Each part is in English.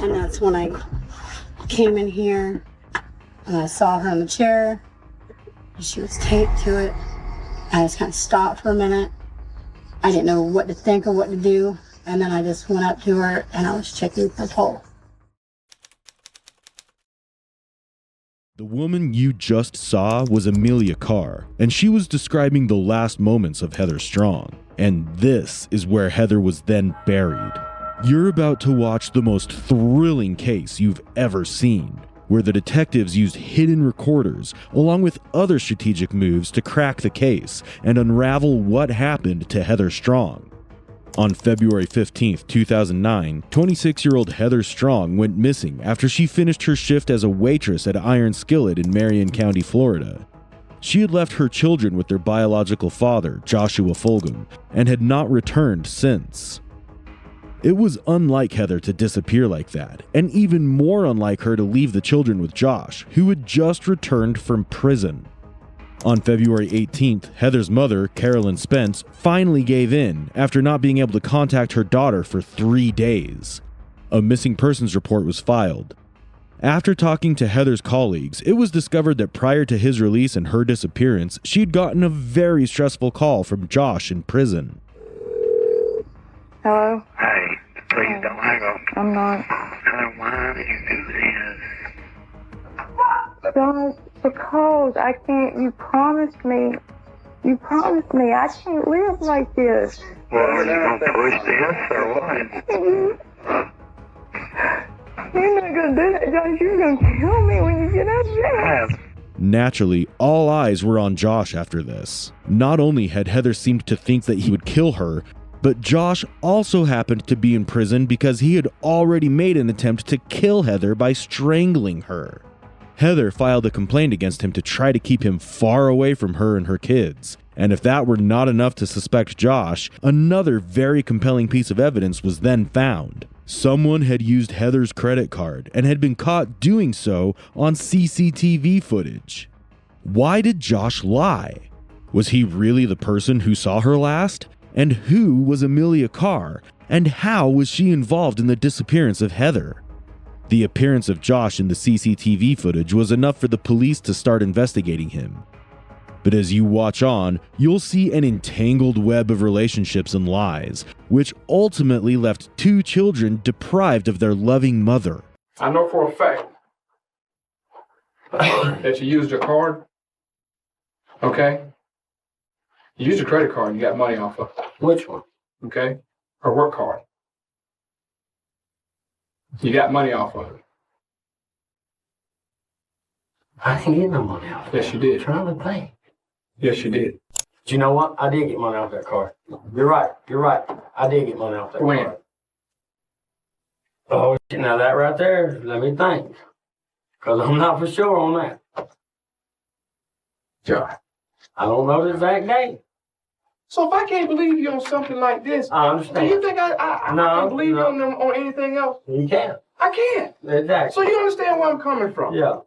And that's when I came in here and I saw her in the chair. She was taped to it. I just kind of stopped for a minute. I didn't know what to think or what to do. And then I just went up to her and I was checking her pulse. The woman you just saw was Amelia Carr, and she was describing the last moments of Heather Strong. And this is where Heather was then buried. You're about to watch the most thrilling case you've ever seen, where the detectives used hidden recorders along with other strategic moves to crack the case and unravel what happened to Heather Strong. On February 15, 2009, 26-year-old Heather Strong went missing after she finished her shift as a waitress at Iron Skillet in Marion County, Florida. She had left her children with their biological father, Joshua Fulgham, and had not returned since. It was unlike Heather to disappear like that, and even more unlike her to leave the children with Josh, who had just returned from prison. On February 18th, Heather's mother, Carolyn Spence, finally gave in after not being able to contact her daughter for 3 days. A missing persons report was filed. After talking to Heather's colleagues, it was discovered that prior to his release and her disappearance, she'd gotten a very stressful call from Josh in prison. Hello? Hey, please don't hang up. I'm not. Heather, why did you do this? Josh, because I can't, you promised me, I can't live like this. Well, are you going to push this or what? You're not going to do that, Josh. You're going to kill me when you get out of there. Naturally, all eyes were on Josh after this. Not only had Heather seemed to think that he would kill her, but Josh also happened to be in prison because he had already made an attempt to kill Heather by strangling her. Heather filed a complaint against him to try to keep him far away from her and her kids. And if that were not enough to suspect Josh, another very compelling piece of evidence was then found. Someone had used Heather's credit card and had been caught doing so on CCTV footage. Why did Josh lie? Was he really the person who saw her last? And who was Amelia Carr? And how was she involved in the disappearance of Heather? The appearance of Josh in the CCTV footage was enough for the police to start investigating him. But as you watch on, you'll see an entangled web of relationships and lies, which ultimately left 2 children deprived of their loving mother. I know for a fact that you used your card, okay? You used your credit card and you got money off of it. Which one? Okay? Her work card. You got money off of it. I didn't get no money off of it. Yes, you did. I'm trying to think. Yes, you did. But you know what? I did get money off that card. You're right. I did get money off that When? card. Oh, shit, now that right there, let me think. Because I'm not for sure on that. Josh. I don't know the exact date. So if I can't believe you on something like this, I understand. do you think I can believe you on anything else? You can't. I can't. Exactly. So you understand where I'm coming from? Yeah.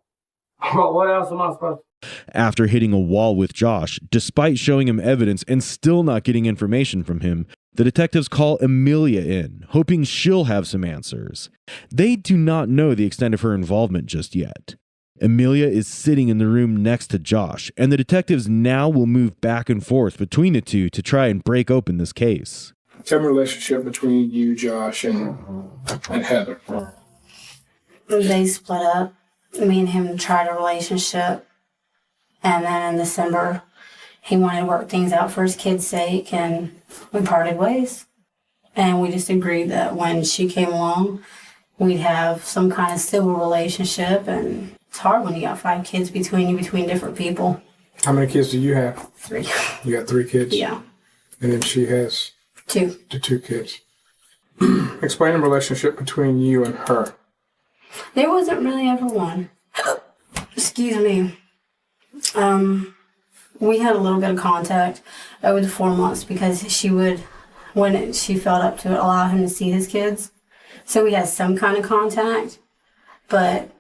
What else am I supposed to? After hitting a wall with Josh, despite showing him evidence and still not getting information from him, the detectives call Amelia in, hoping she'll have some answers. They do not know the extent of her involvement just yet. Amelia is sitting in the room next to Josh, and the detectives now will move back and forth between the two to try and break open this case. Tell me the relationship between you, Josh, and Heather. They split up. Me and him tried a relationship. And then in December, he wanted to work things out for his kids' sake, and we parted ways. And we just agreed that when she came along, we'd have some kind of civil relationship, and it's hard when you got 5 kids between different people. How many kids do you have? 3. You got 3 kids? Yeah. And then she has? 2. The 2 kids. Explain the relationship between you and her. There wasn't really ever one. Excuse me. We had a little bit of contact over the 4 months because she would, when she felt up to it, allow him to see his kids. So we had some kind of contact, but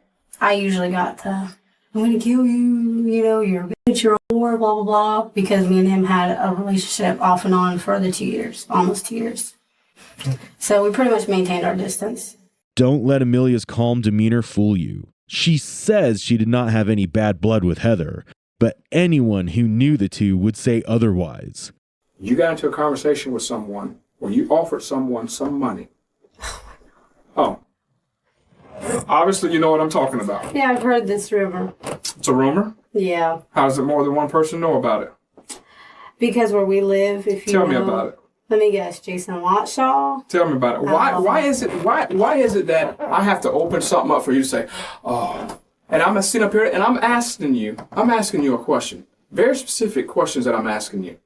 I usually got the, I'm going to kill you, you're a bitch, you're a whore, blah, blah, blah, because me and him had a relationship off and on for the 2 years, almost 2 years. So we pretty much maintained our distance. Don't let Amelia's calm demeanor fool you. She says she did not have any bad blood with Heather, but anyone who knew the two would say otherwise. You got into a conversation with someone where you offered someone some money. Oh. Obviously, you know what I'm talking about. Yeah, I've heard this rumor. It's a rumor? Yeah. How does it more than one person know about it? Because where we live, if you Tell know, me about it. Let me guess, Jason Watshaw. Tell me about it. Why is it that I have to open something up for you to say, oh, and I'm sitting up here and I'm asking you a question. Very specific questions that I'm asking you.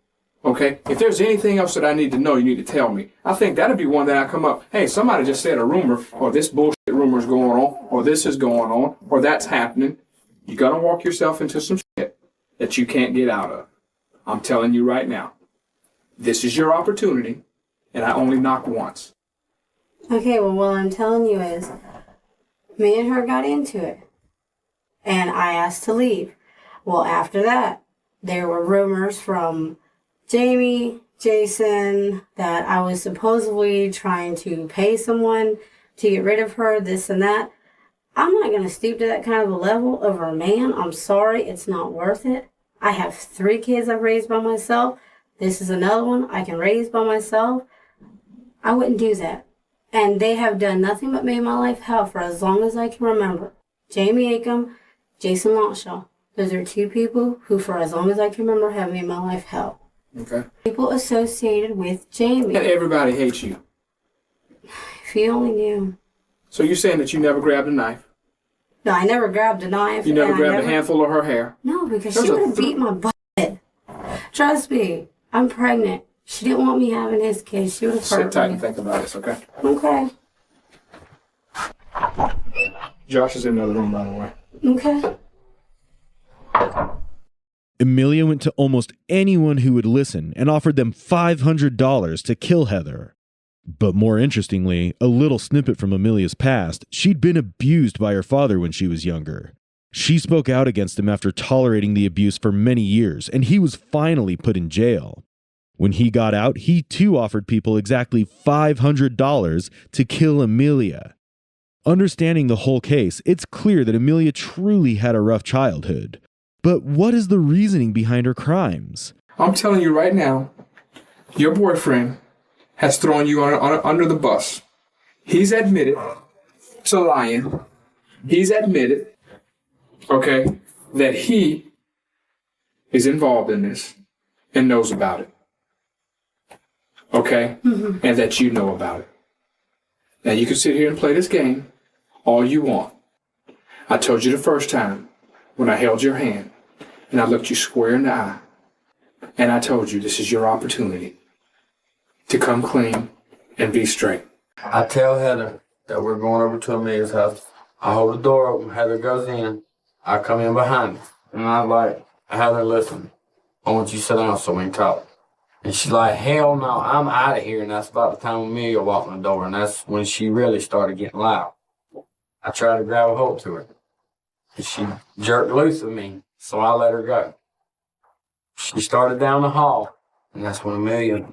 Okay? If there's anything else that I need to know, you need to tell me. I think that'd be one that I come up, hey, somebody just said a rumor, or this bullshit rumor is going on, or this is going on, or that's happening. You're gonna walk yourself into some shit that you can't get out of. I'm telling you right now. This is your opportunity, and I only knock once. Okay, well, what I'm telling you is, me and her got into it, and I asked to leave. Well, after that, there were rumors from Jamie, Jason, that I was supposedly trying to pay someone to get rid of her, this and that. I'm not going to stoop to that kind of a level over a man. I'm sorry, it's not worth it. I have 3 kids I've raised by myself. This is another one I can raise by myself. I wouldn't do that. And they have done nothing but made my life hell for as long as I can remember. Jamie Acom, Jason Lanshaw. Those are 2 people who, for as long as I can remember, have made my life hell. Okay. People associated with Jamie. And everybody hates you. If you only knew. So you're saying that you never grabbed a knife? No, I never grabbed a knife. You never grabbed a handful of her hair? No, because she would have beat my butt. Trust me. I'm pregnant. She didn't want me having his kids. She would have hurt me. Sit tight and think about this, okay? Okay. Josh is in the other room, by the way. Okay. Amelia went to almost anyone who would listen and offered them $500 to kill Heather. But more interestingly, a little snippet from Amelia's past, she'd been abused by her father when she was younger. She spoke out against him after tolerating the abuse for many years, and he was finally put in jail. When he got out, he too offered people exactly $500 to kill Amelia. Understanding the whole case, it's clear that Amelia truly had a rough childhood. But what is the reasoning behind her crimes? I'm telling you right now, your boyfriend has thrown you under the bus. He's admitted to lying. He's admitted, okay, that he is involved in this and knows about it. Okay? Mm-hmm. And that you know about it. Now you can sit here and play this game all you want. I told you the first time when I held your hand and I looked you square in the eye and I told you this is your opportunity to come clean and be straight. I tell Heather that we're going over to Amelia's house. I hold the door open. Heather goes in. I come in behind her. And I'm like, Heather, listen, I want you to sit down so we can talk. And she's like, hell no, I'm out of here. And that's about the time Amelia walked in the door. And that's when she really started getting loud. I tried to grab a hold to her. And she jerked loose of me, so I let her go. She started down the hall. And that's when Amelia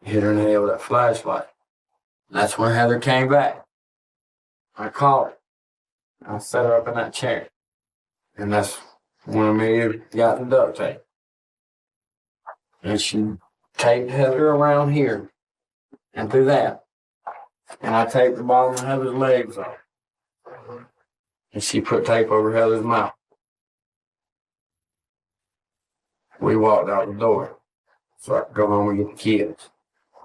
hit her in the head with that flashlight. That's when Heather came back. I called her. I set her up in that chair. And that's when Amelia got the duct tape. And she taped Heather around here and through that. And I taped the bottom of Heather's legs off. And she put tape over Heather's mouth. We walked out the door so I could go home and get the kids.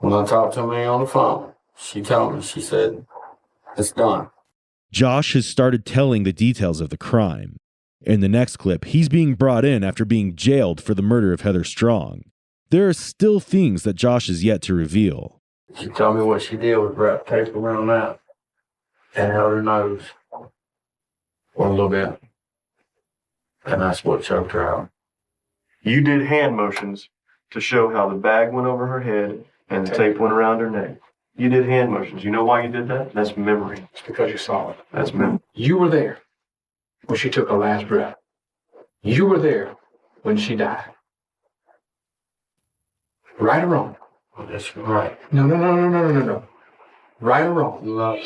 When I talked to me on the phone, she told me, she said, it's done. Josh has started telling the details of the crime. In the next clip, he's being brought in after being jailed for the murder of Heather Strong. There are still things that Josh is yet to reveal. She told me what she did was wrap tape around that and held her nose for a little bit. And that's what choked her out. You did hand motions to show how the bag went over her head and the tape went around her neck. You did hand motions. You know why you did that? That's memory. It's because you saw it. That's memory. You were there when she took her last breath. You were there when she died. Right or wrong? Well, that's right. No. Right or wrong? No.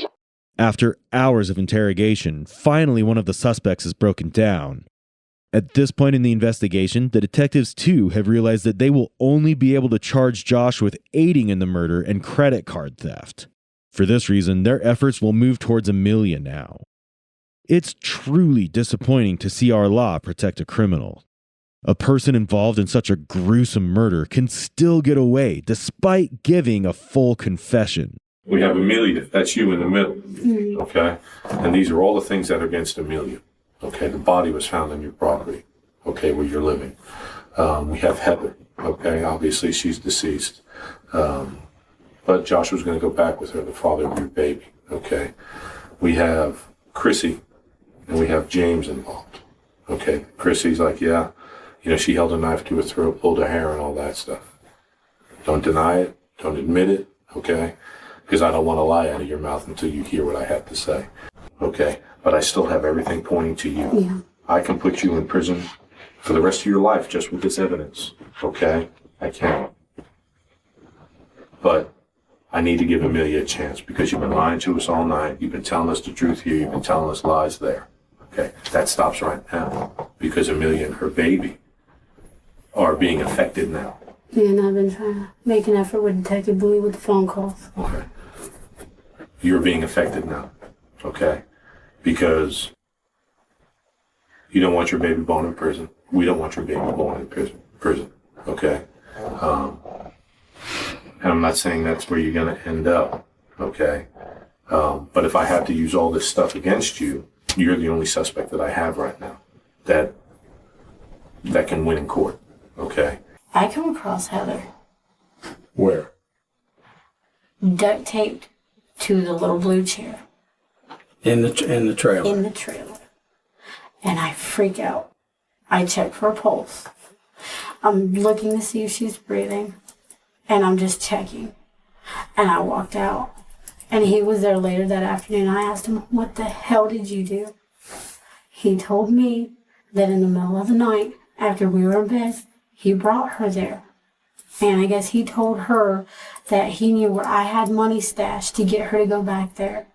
After hours of interrogation, finally one of the suspects is broken down. At this point in the investigation, the detectives too have realized that they will only be able to charge Josh with aiding in the murder and credit card theft. For this reason, their efforts will move towards Amelia now. It's truly disappointing to see our law protect a criminal. A person involved in such a gruesome murder can still get away despite giving a full confession. We have Amelia, that's you in the middle, okay? And these are all the things that are against Amelia, okay? The body was found on your property, okay, where you're living. We have Heather, okay? Obviously, she's deceased. But Josh was going to go back with her, the father of your baby, okay? We have Chrissy, and we have James involved, okay? Chrissy's like, yeah, you know, she held a knife to her throat, pulled her hair, and all that stuff. Don't deny it, don't admit it, okay? Because I don't want to lie out of your mouth until you hear what I have to say. Okay? But I still have everything pointing to you. Yeah. I can put you in prison for the rest of your life just with this evidence. Okay? I can. But I need to give Amelia a chance because you've been lying to us all night. You've been telling us the truth here. You've been telling us lies there. Okay? That stops right now because Amelia and her baby are being affected now. Yeah, and I've been trying to make an effort with Detective Bowie with the phone calls. Okay. You're being affected now, okay? Because you don't want your baby born in prison. We don't want your baby born in prison, okay? And I'm not saying that's where you're going to end up, okay? But if I have to use all this stuff against you, you're the only suspect that I have right now that can win in court, okay? I come across Heather Where? duct taped to the little blue chair In the trailer. in the trailer. And I freak out. I check for a pulse. I'm looking to see if she's breathing. And I'm just checking. And I walked out. And he was there later that afternoon. I asked him, what the hell did you do? He told me that in the middle of the night, after we were in bed, he brought her there. And I guess he told her that he knew where I had money stashed to get her to go back there.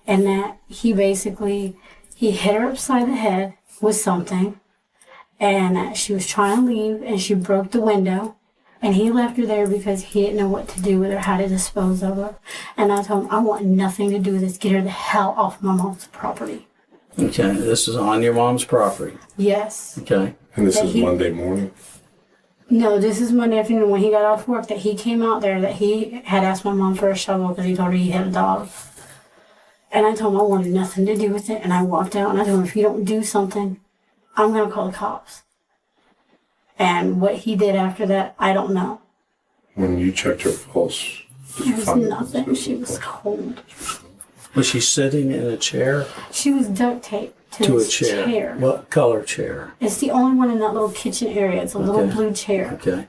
And that he hit her upside the head with something. And that she was trying to leave and she broke the window. And he left her there because he didn't know what to do with her, how to dispose of her. And I told him, I want nothing to do with this. Get her the hell off my mom's property. Okay, this is on your mom's property. Yes. Okay. And this That is he- Monday morning? No, this is Monday afternoon when he got off work that he came out there that he had asked my mom for a shovel because he told her he had a dog. And I told him I wanted nothing to do with it. And I walked out and I told him, if you don't do something, I'm going to call the cops. And what he did after that, I don't know. When you checked her pulse, did you There was find nothing. She was cold. Was she sitting in a chair? She was duct taped to To a this chair. What color chair? It's the only one in that little kitchen area. It's a little Okay. blue chair. Okay.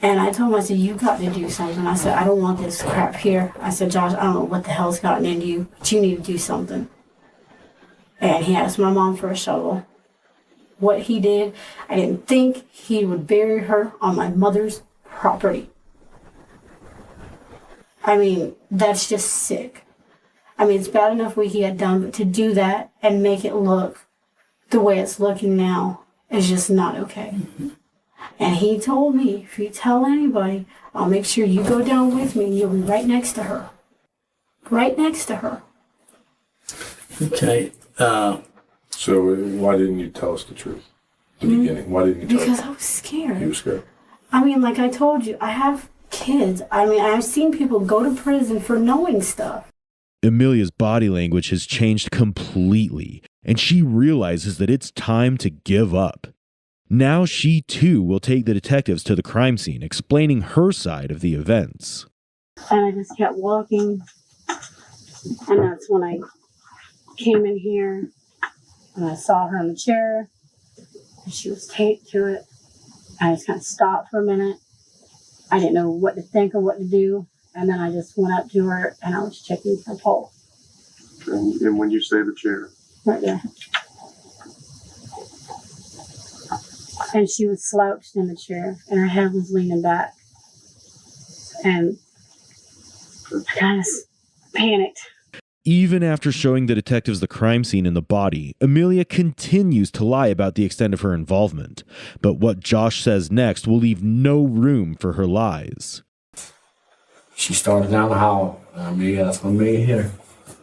And I told him, I said, you got to do something. I said, I don't want this crap here. I said, Josh, I don't know what the hell's gotten into you, but you need to do something. And he asked my mom for a shovel. What he did, I didn't think he would bury her on my mother's property. I mean, that's just sick. I mean, it's bad enough what he had done, but to do that and make it look the way it's looking now is just not okay. And he told me, if you tell anybody, I'll make sure you go down with me and you'll be right next to her. Right next to her. Okay. So why didn't you tell us the truth in the beginning? Why didn't you tell Because us? I was scared. You were scared. I mean, like I told you, I have kids. I mean, I've seen people go to prison for knowing stuff. Amelia's body language has changed completely, and she realizes that it's time to give up. Now she too will take the detectives to the crime scene, explaining her side of the events. And I just kept walking. And that's when I came in here and I saw her in the chair. And she was taped to it. I just kind of stopped for a minute. I didn't know what to think or what to do. And then I just went up to her and I was checking her pulse. And when you say the chair, Right there. And she was slouched in the chair and her head was leaning back. And I kind of panicked Even after showing the detectives the crime scene and the body, Amelia continues to lie about the extent of her involvement. But what Josh says next will leave no room for her lies. She started down the hall. Amelia, that's when Amelia hit her.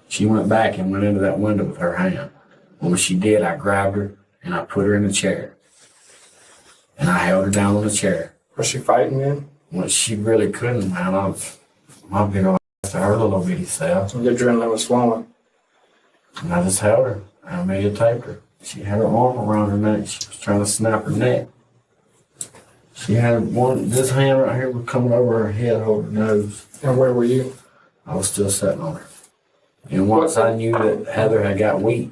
She went back and went into that window with her hand. When she did, I grabbed her and I put her in a chair. And I held her down on the chair. Was she fighting then? Well, she really couldn't, man. My big old ass to her little bitty self. The adrenaline was flowing. And I just held her. Amelia taped her. She had her arm around her neck. She was trying to snap her neck. She had this hand right here was coming over her head, over her nose. And where were you? I was still sitting on her. And once I knew that Heather had got weak,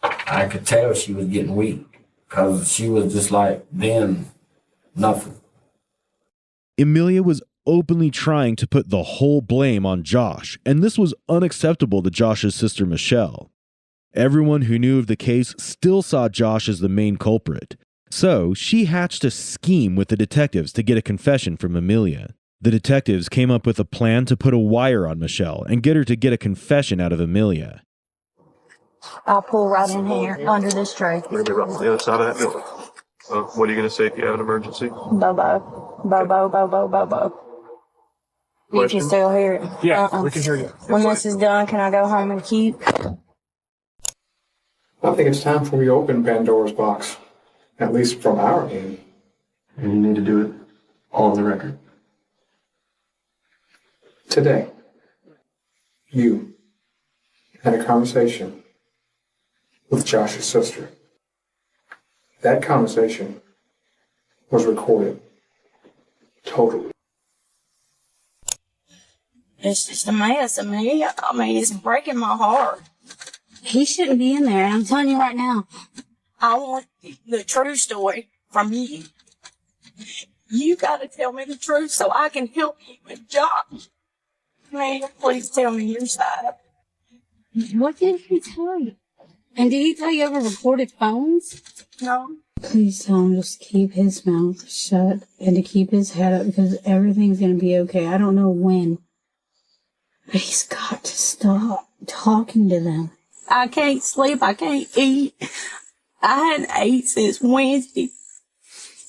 I could tell she was getting weak. Because she was just like, then, nothing. Amelia was openly trying to put the whole blame on Josh, and this was unacceptable to Josh's sister Michelle. Everyone who knew of the case still saw Josh as the main culprit, so she hatched a scheme with the detectives to get a confession from Amelia. The detectives came up with a plan to put a wire on Michelle and get her to get a confession out of Amelia. I'll pull right in here under this tree. Maybe right on the other side of that building. What are you going to say if you have an emergency? Bobo. Bobo, Bobo, Bobo. You can still hear it. Yeah, we can hear you. When this is done, can I go home and keep? I think it's time for we open Pandora's box, at least from our end. And you need to do it all on the record. Today, you had a conversation with Josh's sister. That conversation was recorded totally. It's just a mess, Amelia. I mean, it's breaking my heart. He shouldn't be in there. I'm telling you right now. I want the true story from you. You got to tell me the truth so I can help you with Josh. Amelia, please tell me your side. What did he tell you? And did he tell you over recorded phones? No. Please tell him just to keep his mouth shut and to keep his head up because everything's going to be okay. I don't know when. But he's got to stop talking to them. I can't sleep. I can't eat. I hadn't ate since Wednesday.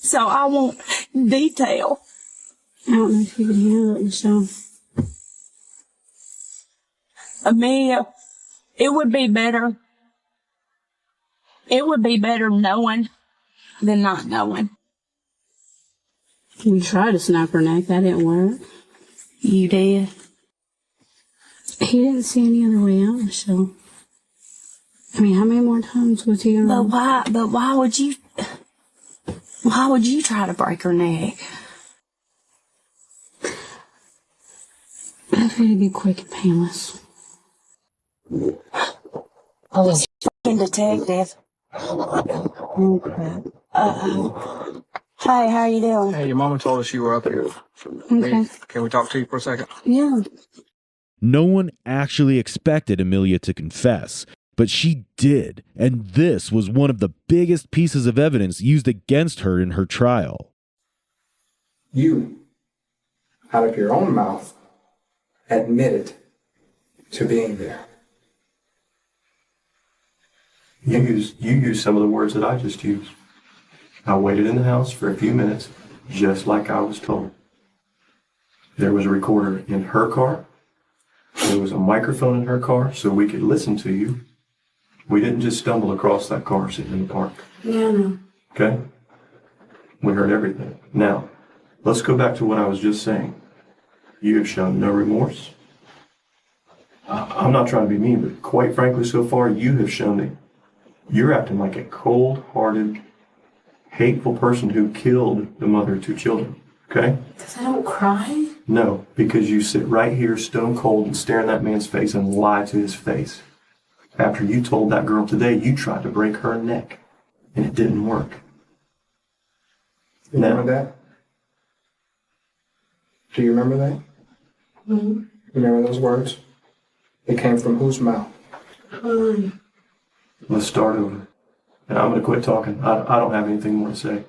So I want detail. I don't know if you can handle it, Michelle. Amelia, it would be better. It would be better knowing than not knowing. You tried to snap her neck. That didn't work. You did. He didn't see any other way out, Michelle. I mean, how many more times was he gonna... But why would you try to break her neck? I figured to be quick and painless. I was fucking detective. Oh, crap. Hey, how you doing? Hey, your mama told us you were up here. Okay. Can we talk to you for a second? Yeah. No one actually expected Amelia to confess, but she did, and this was one of the biggest pieces of evidence used against her in her trial. You, out of your own mouth, admitted to being there. You used some of the words that I just used. I waited in the house for a few minutes, just like I was told. There was a recorder in her car. There was a microphone in her car so we could listen to you. We didn't just stumble across that car sitting in the park. Yeah, no. Okay? We heard everything. Now, let's go back to what I was just saying. You have shown no remorse. I'm not trying to be mean, but quite frankly, so far, you have shown that you're acting like a cold-hearted, hateful person who killed the mother of two children. Okay? Because I don't cry? No, because you sit right here stone cold and stare in that man's face and lie to his face. After you told that girl today you tried to break her neck, and it didn't work. You remember that? Do you remember that? Mm-hmm. You remember those words? It came from whose mouth? Let's start over. And I'm going to quit talking. I don't have anything more to say.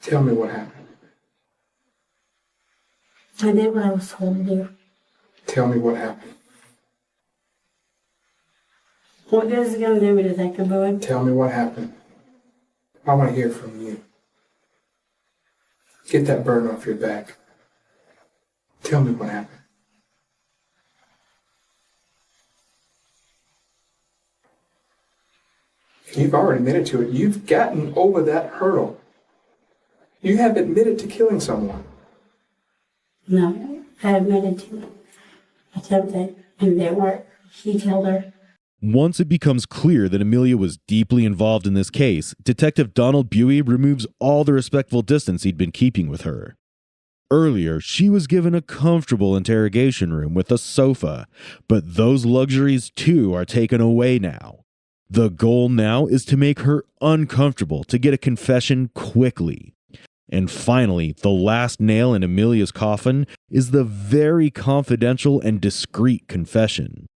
Tell me what happened. I did what I was told to do. Tell me what happened. What good is it going to do me, Detective Boyd? Tell me what happened. I want to hear from you. Get that burden off your back. Tell me what happened. You've already admitted to it. You've gotten over that hurdle. You have admitted to killing someone. No, I admitted to attempted, and it didn't work. He killed her. Once it becomes clear that Amelia was deeply involved in this case, Detective Donald Buey removes all the respectful distance he'd been keeping with her. Earlier, she was given a comfortable interrogation room with a sofa, but those luxuries too are taken away now. The goal now is to make her uncomfortable to get a confession quickly. And finally, the last nail in Amelia's coffin is the very confidential and discreet confession.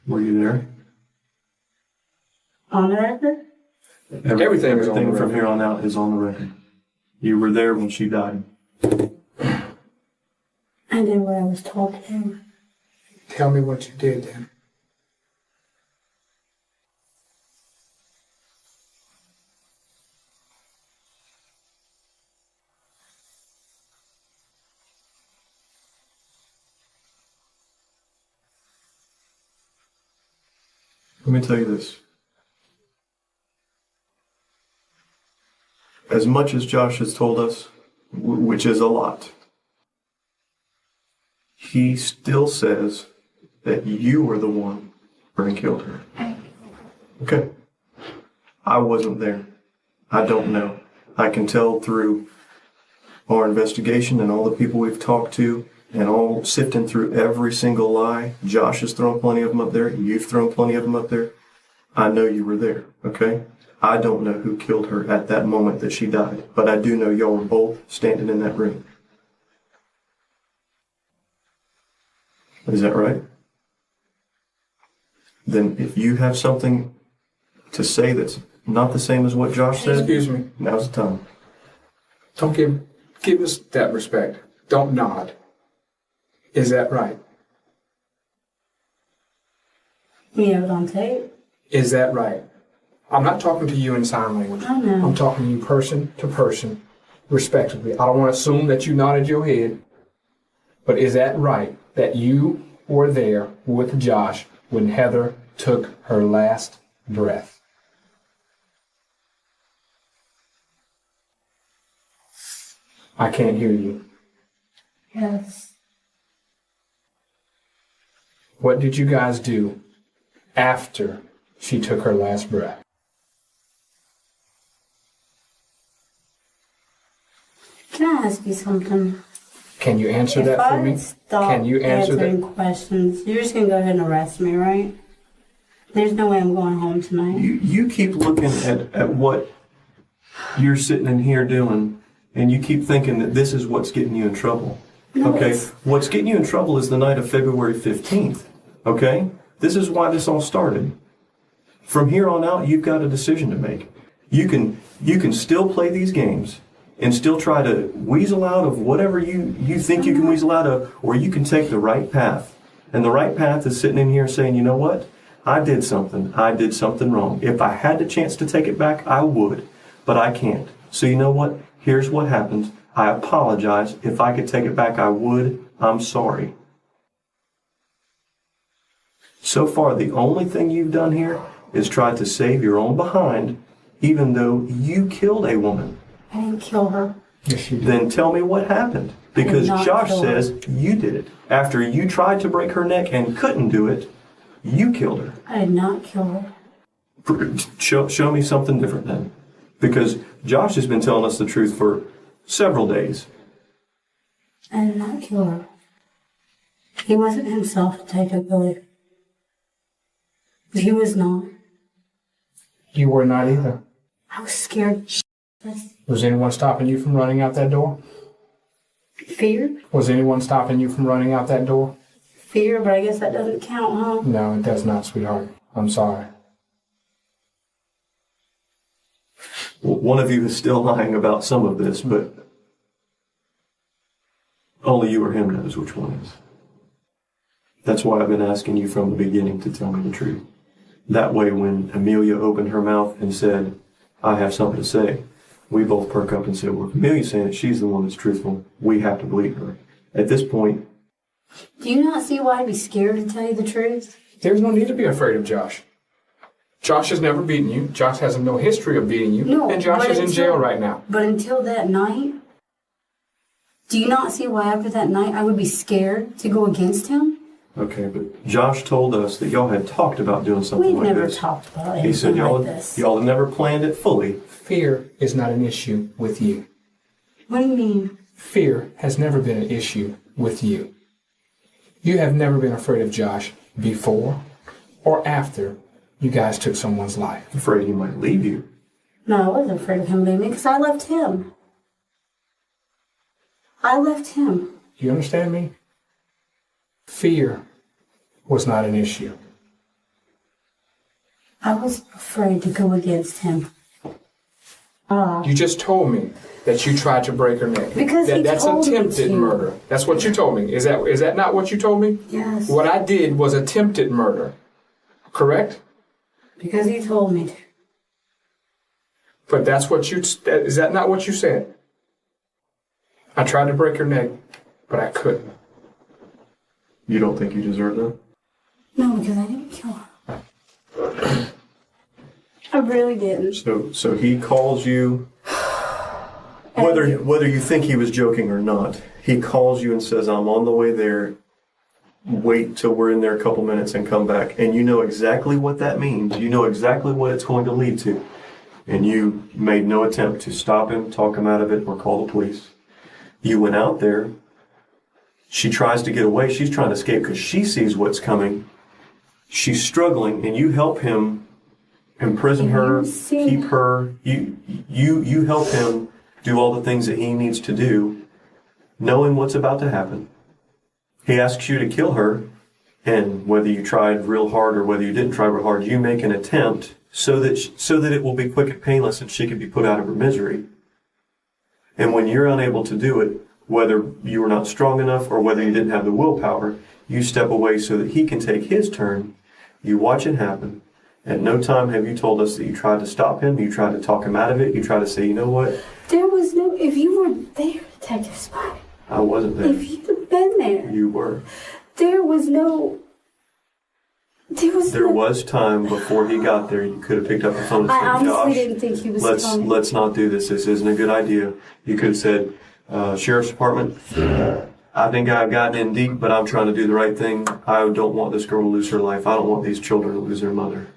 Were you there? On the record? Everything is on the Everything from record. here on out is on the record. You were there when she died. I did what I was told to do. Tell me what you did then. Let me tell you this. As much as Josh has told us, which is a lot, he still says that you were the one who killed her. Okay. I wasn't there. I don't know. I can tell through our investigation and all the people we've talked to and all sifting through every single lie. Josh has thrown plenty of them up there. You've thrown plenty of them up there. I know you were there, okay? I don't know who killed her at that moment that she died, but I do know y'all were both standing in that room. Is that right? Then if you have something to say that's not the same as what Josh said, Excuse me. now's the time. Don't give us that respect. Don't nod. Is that right? You have it on tape. Is that right? I'm not talking to you in sign language. I know. I'm talking to you person to person, respectively. I don't want to assume that you nodded your head, but is that right that you were there with Josh when Heather took her last breath? I can't hear you. Yes. What did you guys do after she took her last breath? Can I ask you something? Can you answer If that for I me? stop Can you answer answering that? questions, you're just going to go ahead and arrest me, right? There's no way I'm going home tonight. You keep looking at what you're sitting in here doing, and you keep thinking that this is what's getting you in trouble. No, Okay? it's- What's getting you in trouble is the night of February 15th. Okay? This is why this all started. From here on out, you've got a decision to make. You can still play these games and still try to weasel out of whatever you think you can weasel out of, or you can take the right path. And the right path is sitting in here saying, you know what? I did something wrong. If I had the chance to take it back, I would, but I can't. So you know what? Here's what happens. I apologize. If I could take it back, I would. I'm sorry. So far, the only thing you've done here is tried to save your own behind, even though you killed a woman. I didn't kill her. Yes, you did. Then tell me what happened. Because I did not Josh kill her. says you did it. After you tried to break her neck and couldn't do it, you killed her. I did not kill her. Show me something different then. Because Josh has been telling us the truth for several days. I did not kill her. He wasn't himself, Detective Boyd. He was not. You were not either. I was scared. Was anyone stopping you from running out that door? Fear? Was anyone stopping you from running out that door? Fear, but I guess that doesn't count, huh? No, it does not, sweetheart. I'm sorry. One of you is still lying about some of this, but only you or him knows which one is. That's why I've been asking you from the beginning to tell me the truth. That way, when Amelia opened her mouth and said, I have something to say, we both perk up and said, well, if Amelia's saying that she's the one that's truthful, we have to believe her. At this point... Do you not see why I'd be scared to tell you the truth? There's no need to be afraid of Josh. Josh has never beaten you. Josh has no history of beating you. No, and Josh is in jail right now. But until that night, do you not see why after that night I would be scared to go against him? Okay, but Josh told us that y'all had talked about doing something like this. We've never talked about anything He said like this. y'all had never planned it fully. Fear is not an issue with you. What do you mean? Fear has never been an issue with you. You have never been afraid of Josh before or after you guys took someone's life. Afraid he might leave you. No, I wasn't afraid of him leaving because I left him. I left him. You understand me? Fear was not an issue. I was afraid to go against him. You just told me that you tried to break her neck. Because that's told attempted me to. murder. That's what you told me. Is that not what you told me? Yes. What I did was attempted murder. Correct? Because he told me to. But is that not what you said? I tried to break her neck, but I couldn't. You don't think you deserve that? No, because I didn't kill her. I really didn't. So he calls you, whether you think he was joking or not, he calls you and says, I'm on the way there. Wait till we're in there a couple minutes and come back. And you know exactly what that means. You know exactly what it's going to lead to. And you made no attempt to stop him, talk him out of it, or call the police. You went out there. She tries to get away. She's trying to escape because she sees what's coming. She's struggling, and you help him imprison her, keep her. You help him do all the things that he needs to do, knowing what's about to happen. He asks you to kill her, and whether you tried real hard or whether you didn't try real hard, you make an attempt so that it will be quick and painless and she can be put out of her misery. And when you're unable to do it, whether you were not strong enough or whether you didn't have the willpower, you step away so that he can take his turn. You watch it happen. At no time have you told us that you tried to stop him, you tried to talk him out of it, you tried to say, you know what? There was no, if you were there, Detective Spike. I wasn't there. If you'd have been there. You were. There was time before he got there. You could have picked up the phone and said, I honestly Josh, didn't think he was coming. let's not do this. This isn't a good idea. You could have said, Sheriff's Department, I think I've gotten in deep, but I'm trying to do the right thing. I don't want this girl to lose her life. I don't want these children to lose their mother.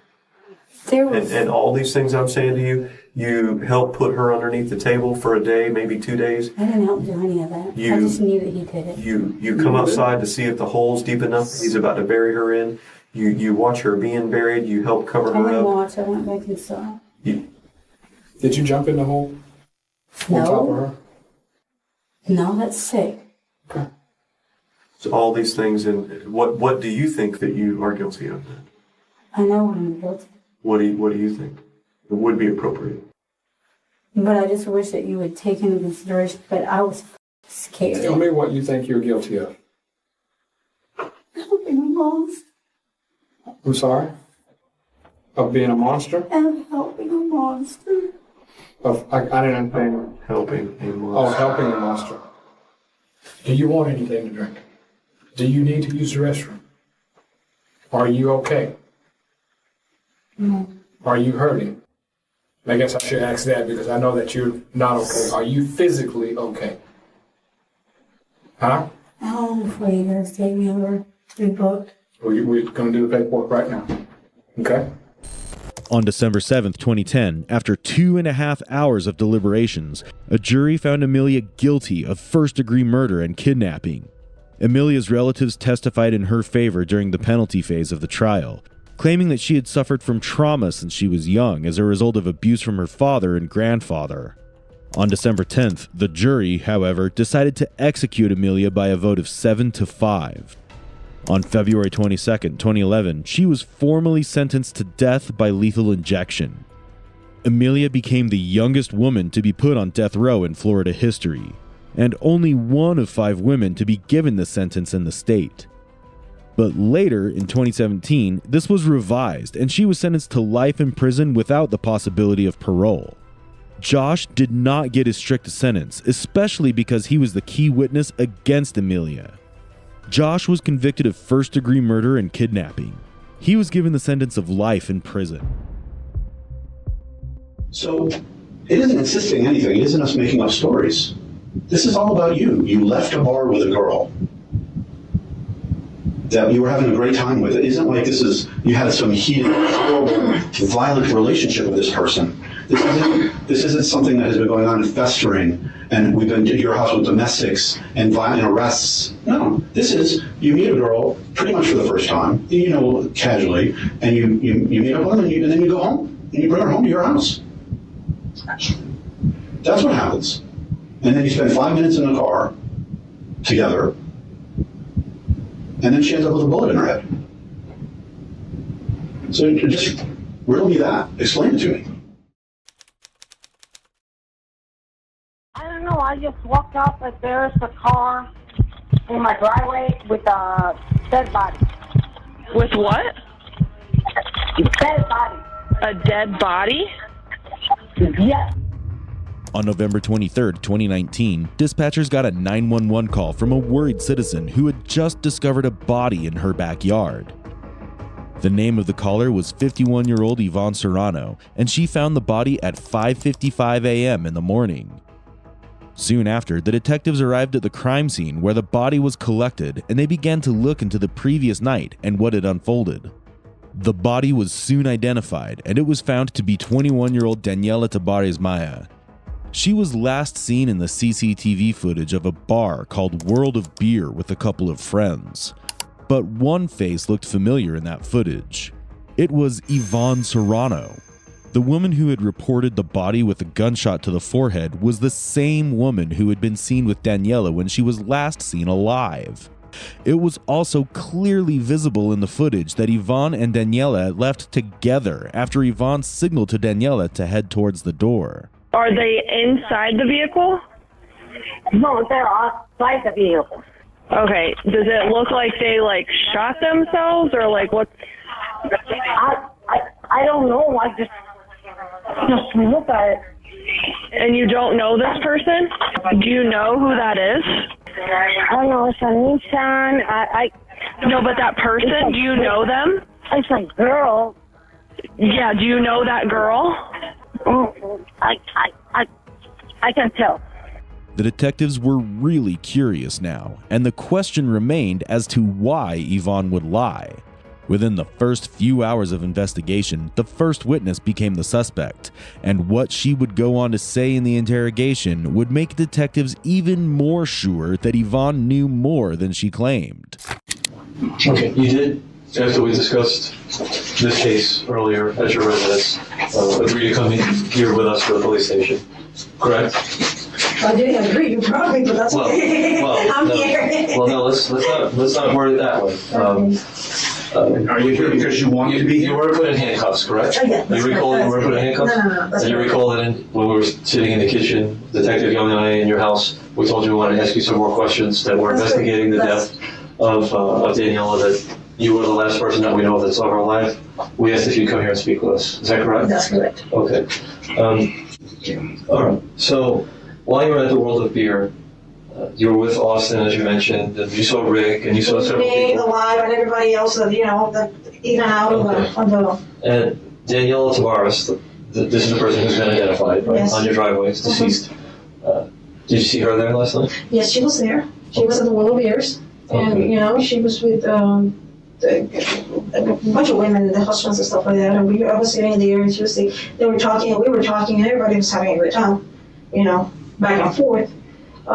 And all these things I'm saying to you, you helped put her underneath the table for a day, maybe 2 days. I didn't help do any of that. I just knew that he did it. You come outside to see if the hole's deep enough he's about to bury her in. You watch her being buried. You help cover her up. I didn't watch. I went back and saw. Did you jump in the hole? No. On top of her? No, that's sick. Okay. So all these things, and what do you think that you are guilty of then? I know what I'm guilty. What do you think would be appropriate? But I just wish that you would take into consideration. But I was scared. Tell me what you think you're guilty of. Helping a monster. I'm sorry? Of being a monster? And helping a monster. I didn't understand. Helping a monster. Oh, helping a monster. Do you want anything to drink? Do you need to use the restroom? Are you okay? No. Are you hurting? I guess I should ask that because I know that you're not okay. Are you physically okay? Huh? I'm afraid you're going to take me over to be booked. We're going to do the paperwork right now. Okay? On December 7th, 2010, after 2.5 hours of deliberations, a jury found Amelia guilty of first-degree murder and kidnapping. Amelia's relatives testified in her favor during the penalty phase of the trial, claiming that she had suffered from trauma since she was young as a result of abuse from her father and grandfather. On December 10th, the jury, however, decided to execute Amelia by a vote of 7-5. On February 22, 2011, she was formally sentenced to death by lethal injection. Amelia became the youngest woman to be put on death row in Florida history, and only one of 5 women to be given the sentence in the state. But later, in 2017, this was revised and she was sentenced to life in prison without the possibility of parole. Josh did not get as strict a sentence, especially because he was the key witness against Amelia. Josh was convicted of first-degree murder and kidnapping. He was given the sentence of life in prison. So, it isn't insisting anything. It isn't us making up stories. This is all about you. You left a bar with a girl that you were having a great time with. It isn't like you had some heated, horrible, violent relationship with this person. This isn't something that has been going on and festering, and we've been to your house with domestics and violent arrests. No, this is, you meet a girl pretty much for the first time, casually, and you meet up with them, and then you go home, and you bring her home to your house. That's what happens. And then you spend 5 minutes in the car together, and then she ends up with a bullet in her head. So just riddle me that. Explain it to me. I don't know. I just walked up and there's a car in my driveway with a dead body. With what? Dead body. A dead body? Yes. On November 23, 2019, dispatchers got a 911 call from a worried citizen who had just discovered a body in her backyard. The name of the caller was 51-year-old Yvonne Serrano, and she found the body at 5:55 a.m. in the morning. Soon after, the detectives arrived at the crime scene where the body was collected, and they began to look into the previous night and what had unfolded. The body was soon identified, and it was found to be 21-year-old Daniela Tabares Maya. She was last seen in the CCTV footage of a bar called World of Beer with a couple of friends. But one face looked familiar in that footage. It was Yvonne Serrano. The woman who had reported the body with a gunshot to the forehead was the same woman who had been seen with Daniela when she was last seen alive. It was also clearly visible in the footage that Yvonne and Daniela left together after Yvonne signaled to Daniela to head towards the door. Are they inside the vehicle? No, they're outside the vehicle. Okay. Does it look like they shot themselves or what? I don't know. I just look at it. And you don't know this person? Do you know who that is? I know it's a Nissan. No, but that person, do you know them? It's a girl. Yeah, do you know that girl? I can tell. The detectives were really curious now, and the question remained as to why Yvonne would lie. Within the first few hours of investigation, the first witness became the suspect, and what she would go on to say in the interrogation would make detectives even more sure that Yvonne knew more than she claimed. Okay, you did, after we discussed this case earlier at your residence, agree to come in here with us to the police station, correct? I didn't agree, you probably, but that's okay. I'm here. Well, no, let's not word it that way. Are you here because you want to be here? You were put in handcuffs, correct? Oh, yeah, You recall you were put in handcuffs? No. And you recall that when we were sitting in the kitchen, Detective Young and I in your house, we told you we wanted to ask you some more questions that were investigating the death of Daniela, that you were the last person that we know that's ever alive. We asked if you'd come here and speak with us. Is that correct? That's correct. Okay. All right. So while you were at the World of Beer, you were with Austin, as you mentioned, and you saw Rick, and you saw several people. Alive, and everybody else that, that in and out on the... And Daniela Tabares, this is the person who's been identified, right? Yes. On your driveway, is deceased. Did you see her there last night? Yes, she was there. She was at the World of Beers. And, she was with a bunch of women, the husbands and stuff like that. And I was sitting there, and they were talking, and we were talking, and everybody was having a great time, back and forth. Do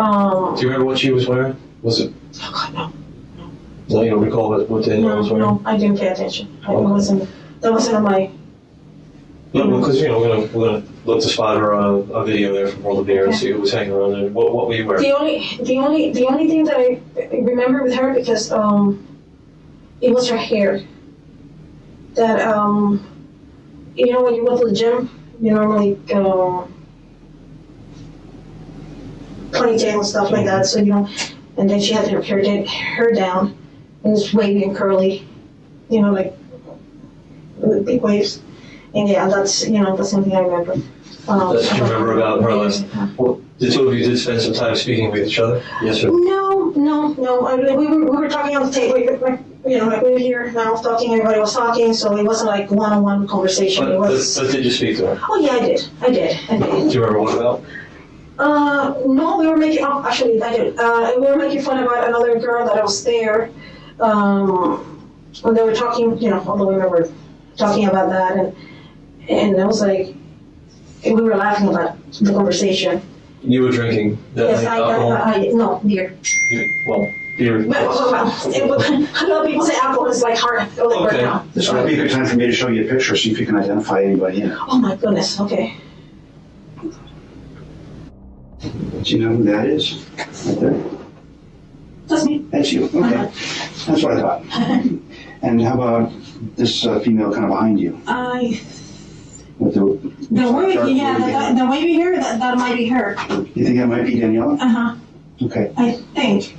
you remember what she was wearing? Was it? Oh, God, no. No, you don't recall what Daniela was wearing? No, I didn't pay attention. That wasn't on my... No, because, we're gonna look to spot her on a video there from World of Beer and see who was hanging around there. What were you wearing? The only thing that I remember with her, because it was her hair. That when you go to the gym, you normally ponytail and stuff like that. So and then she had her hair down, and it's wavy and curly, you know, like with big waves. And yeah, that's something I remember. That's what you remember about her last. Well, the two of you did spend some time speaking with each other. Yes, sir. No. I mean, we were talking on the table. You know, like we were here now talking. Everybody was talking, so it wasn't like one-on-one conversation. But did you speak to her? Oh yeah, I did. Do you remember what about? No, we were making. Oh, actually, I did. We were making fun about another girl that was there. When they were talking, you know, all the women were talking about that, and I was like, we were laughing about the conversation. You were drinking that Yes, alcohol? no, beer. Beer. Well, a lot of people say alcohol is like hard. Like right now. This might be a good time for me to show you a picture, see if you can identify anybody in it. Oh my goodness. Okay. Do you know who that is? Right there. That's me. That's you. Okay. That's what I thought. And how about this female kind of behind you? With the wavy, yeah, the wavy hair, that might be her. You think that might be Daniela? Uh-huh. Okay. I think.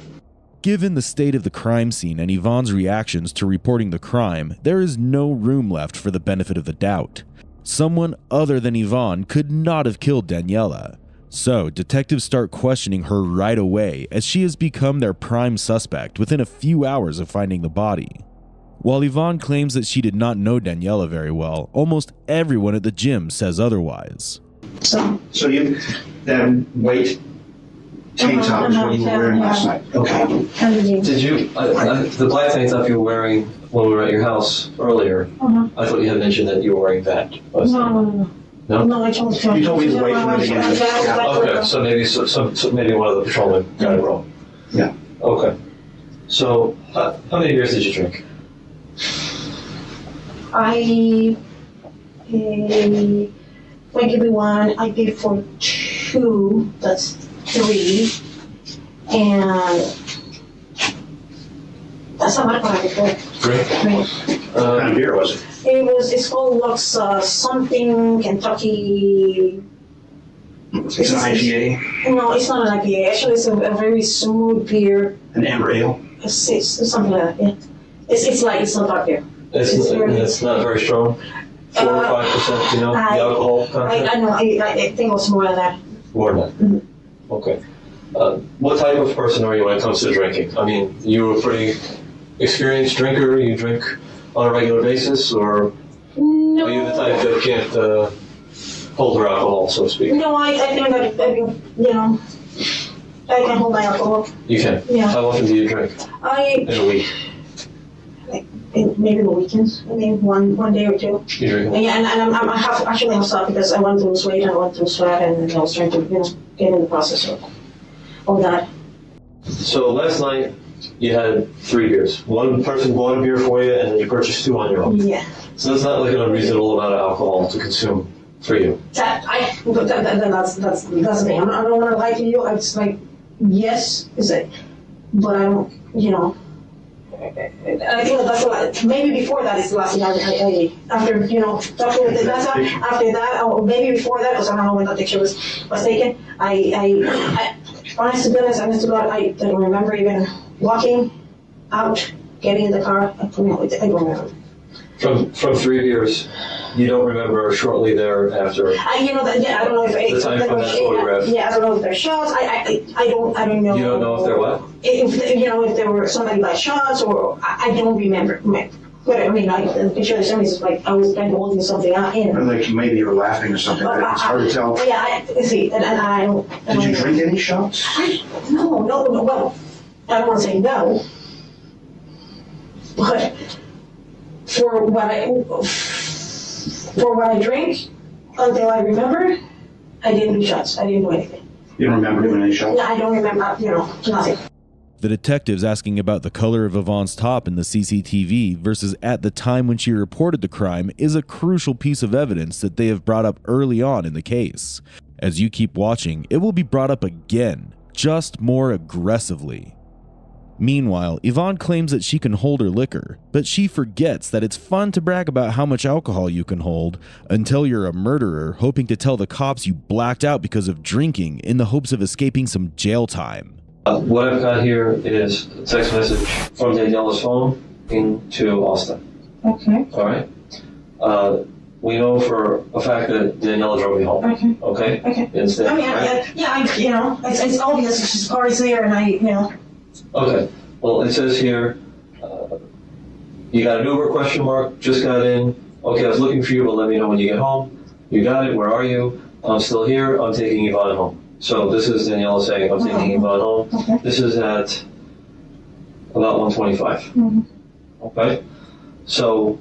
Given the state of the crime scene and Yvonne's reactions to reporting the crime, there is no room left for the benefit of the doubt. Someone other than Yvonne could not have killed Daniela. So, detectives start questioning her right away as she has become their prime suspect within a few hours of finding the body. While Yvonne claims that she did not know Daniela very well, almost everyone at the gym says otherwise. So you, that white tank top is what you were wearing last night? Okay. Did you, the black tank top you were wearing when we were at your house earlier, I thought you had mentioned that you were wearing that. No. No, I told you. You told me to wait for the beginning. Okay, so maybe one of the patrolmen got it wrong. Yeah. Okay. So, how many beers did you drink? I give me one. I paid for 2. That's 3, and that's how much I paid for. 3. What kind of beer was it? It's called Lux something Kentucky. It's an IPA. No, it's not an IPA. Actually, it's a very smooth beer. An amber ale. It's something like that. Yeah. It's like it's not dark beer. It's not very strong. 4 or 5%, you know, the alcohol content? I know. I think it was more than that. More than that. Mm-hmm. Okay. What type of person are you when it comes to drinking? I mean, you a pretty experienced drinker? You drink on a regular basis, or no. Are you the type that can't hold her alcohol, so to speak? No, I think that you know, I can hold my alcohol. You can. Yeah. How often do you drink? In a week. Maybe the weekends. I mean, one day or 2. You drink? Yeah, and I have stopped because I want to lose weight and I want to sweat, and I was trying to get in the process of that. So last night you had 3 beers. One person bought a beer for you, and then you purchased 2 on your own. Yeah. So that's not like an unreasonable amount of alcohol to consume for you. That's the thing. I don't want to lie to you. It's like, yes, but I don't, you know. I think that's what, maybe before that is the last thing I after, you know, talking with the data, after that, or maybe before that, because I don't know when that picture was taken, I honest to God, I don't remember even walking out, getting in the car, and coming out with it. I don't remember. From 3 beers, you don't remember shortly thereafter. I don't know if the time from that photograph. Yeah, I don't know if they're shots. I don't know. You don't know if they're what? If there were somebody by shots, or I don't remember. But I mean, the picture of somebody is like I was kind of holding something out in. Or like maybe you were laughing or something. It's hard to tell. Yeah, and I don't. Did you drink any shots? No. Well, I don't want to say no, but for what I drink, until I remember, I didn't do shots. I didn't do anything. You don't remember doing any shots? No, I don't remember. Nothing. The detectives asking about the color of Yvonne's top in the CCTV versus at the time when she reported the crime is a crucial piece of evidence that they have brought up early on in the case. As you keep watching, it will be brought up again, just more aggressively. Meanwhile, Yvonne claims that she can hold her liquor, but she forgets that it's fun to brag about how much alcohol you can hold until you're a murderer hoping to tell the cops you blacked out because of drinking in the hopes of escaping some jail time. What I've got here is a text message from Daniela's phone into Austin. Okay. All right? We know for a fact that Daniela drove me home. Okay. Okay? Okay. Instead, I mean, right? it's obvious she's car is there, and I. Okay. Well, it says here, you got an Uber question mark, just got in. Okay, I was looking for you, but let me know when you get home. You got it, where are you? I'm still here, I'm taking Yvonne home. So this is Daniela saying, I'm taking Yvonne home. Okay. This is at about 1:25. Mm-hmm. Okay? So,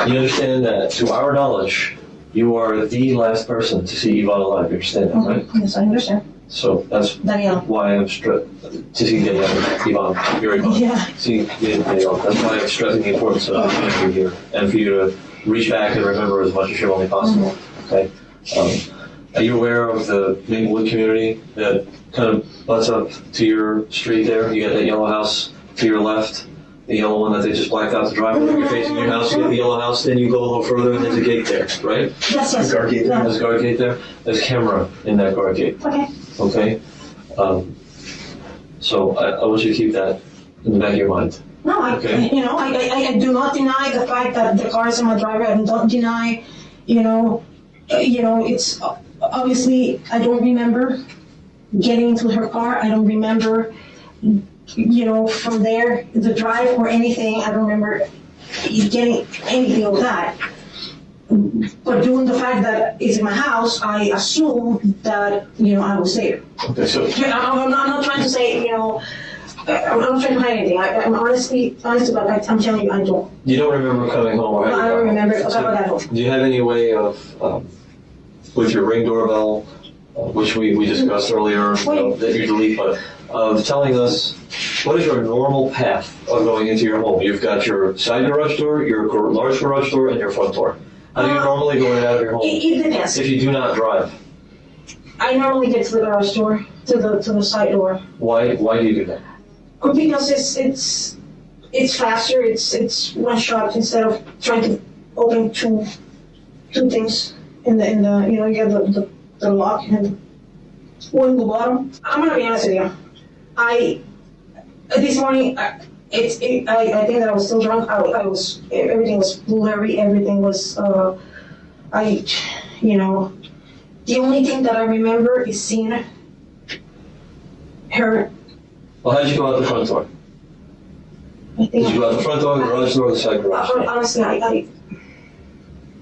you understand that, to our knowledge, you are the last person to see Yvonne alive. You understand that, right? Yes, I understand. So that's Daniela. why I'm to see Daniela, Yvonne, you're Yvonne. Yeah. See Daniela. That's why I'm stressing the importance of having you here and for you to reach back and remember as much as humanly possible. Mm-hmm. Okay. Are you aware of the Maplewood community that kind of butts up to your street there? You got that yellow house to your left, the yellow one that they just blacked out the driveway. You're facing your house, you get the yellow house, then you go a little further and there's a gate there, right? Yes. There's a guard gate there. There's a guard gate there. There's a camera in that guard gate. Okay. Okay? So I want you to keep that in the back of your mind. No, I do not deny the fact that the car is in my driveway. I don't deny, it's obviously I don't remember getting into her car. I don't remember, from there, the drive or anything. I don't remember getting anything of that. But given the fact that it's in my house, I assume that, I was there. Okay, so I'm not trying to say, I'm not trying to hide anything. I'm honest about I'm telling you, I don't. you don't remember coming home or having I don't remember about that home. Do you have any way of, with your Ring doorbell, which we discussed earlier, that you delete, but of telling us what is your normal path of going into your home? You've got your side garage door, your large garage door, and your front door. How do you normally go in and out of your home? It depends. If you do not drive. I normally get to the garage door, to the side door. Why do you do that? Because it's faster. It's one shot instead of trying to open two things in the you get the lock and one in the bottom. I'm gonna be honest with you. This morning I think that I was still drunk. Everything was blurry. Everything was the only thing that I remember is seeing her. Well, how did you go out the front door? Did you go out the front door, the garage door, or the side garage door? Honestly, I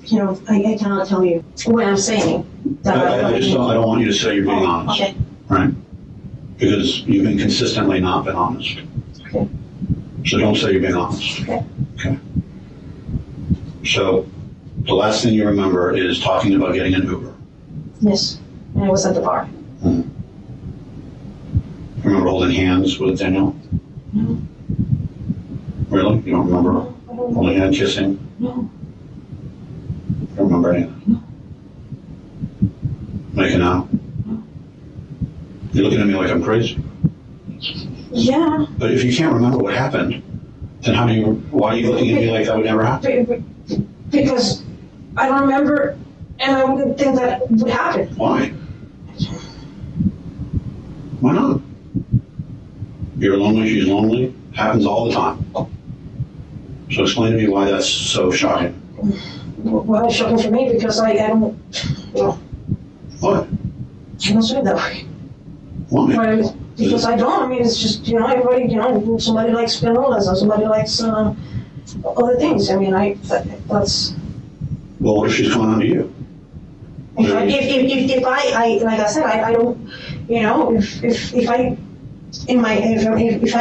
cannot tell you what I'm saying. I don't want you to say you're being honest. Okay. Right? Because you've been consistently not been honest. Okay. So don't say you're being honest. Okay. Okay. So the last thing you remember is talking about getting an Uber. Yes. And I was at the bar. Hmm. Remember holding hands with Danielle? No. Really? You don't remember holding hands, kissing? No. You don't remember anything? No. Making out? No. You're looking at me like I'm crazy. Yeah. But if you can't remember what happened, then why are you looking at me like that would never happen? Because I don't remember, and I wouldn't think that would happen. Why? Why not? You're lonely, she's lonely. Happens all the time. So explain to me why that's so shocking. Well, it's shocking for me because I don't, What? I don't say it that way. Why? Because I don't. I mean, it's just, everybody, somebody likes pinolas and somebody likes other things. I mean, that's... Well, what if she's coming on to you? If I like I said, I don't, if I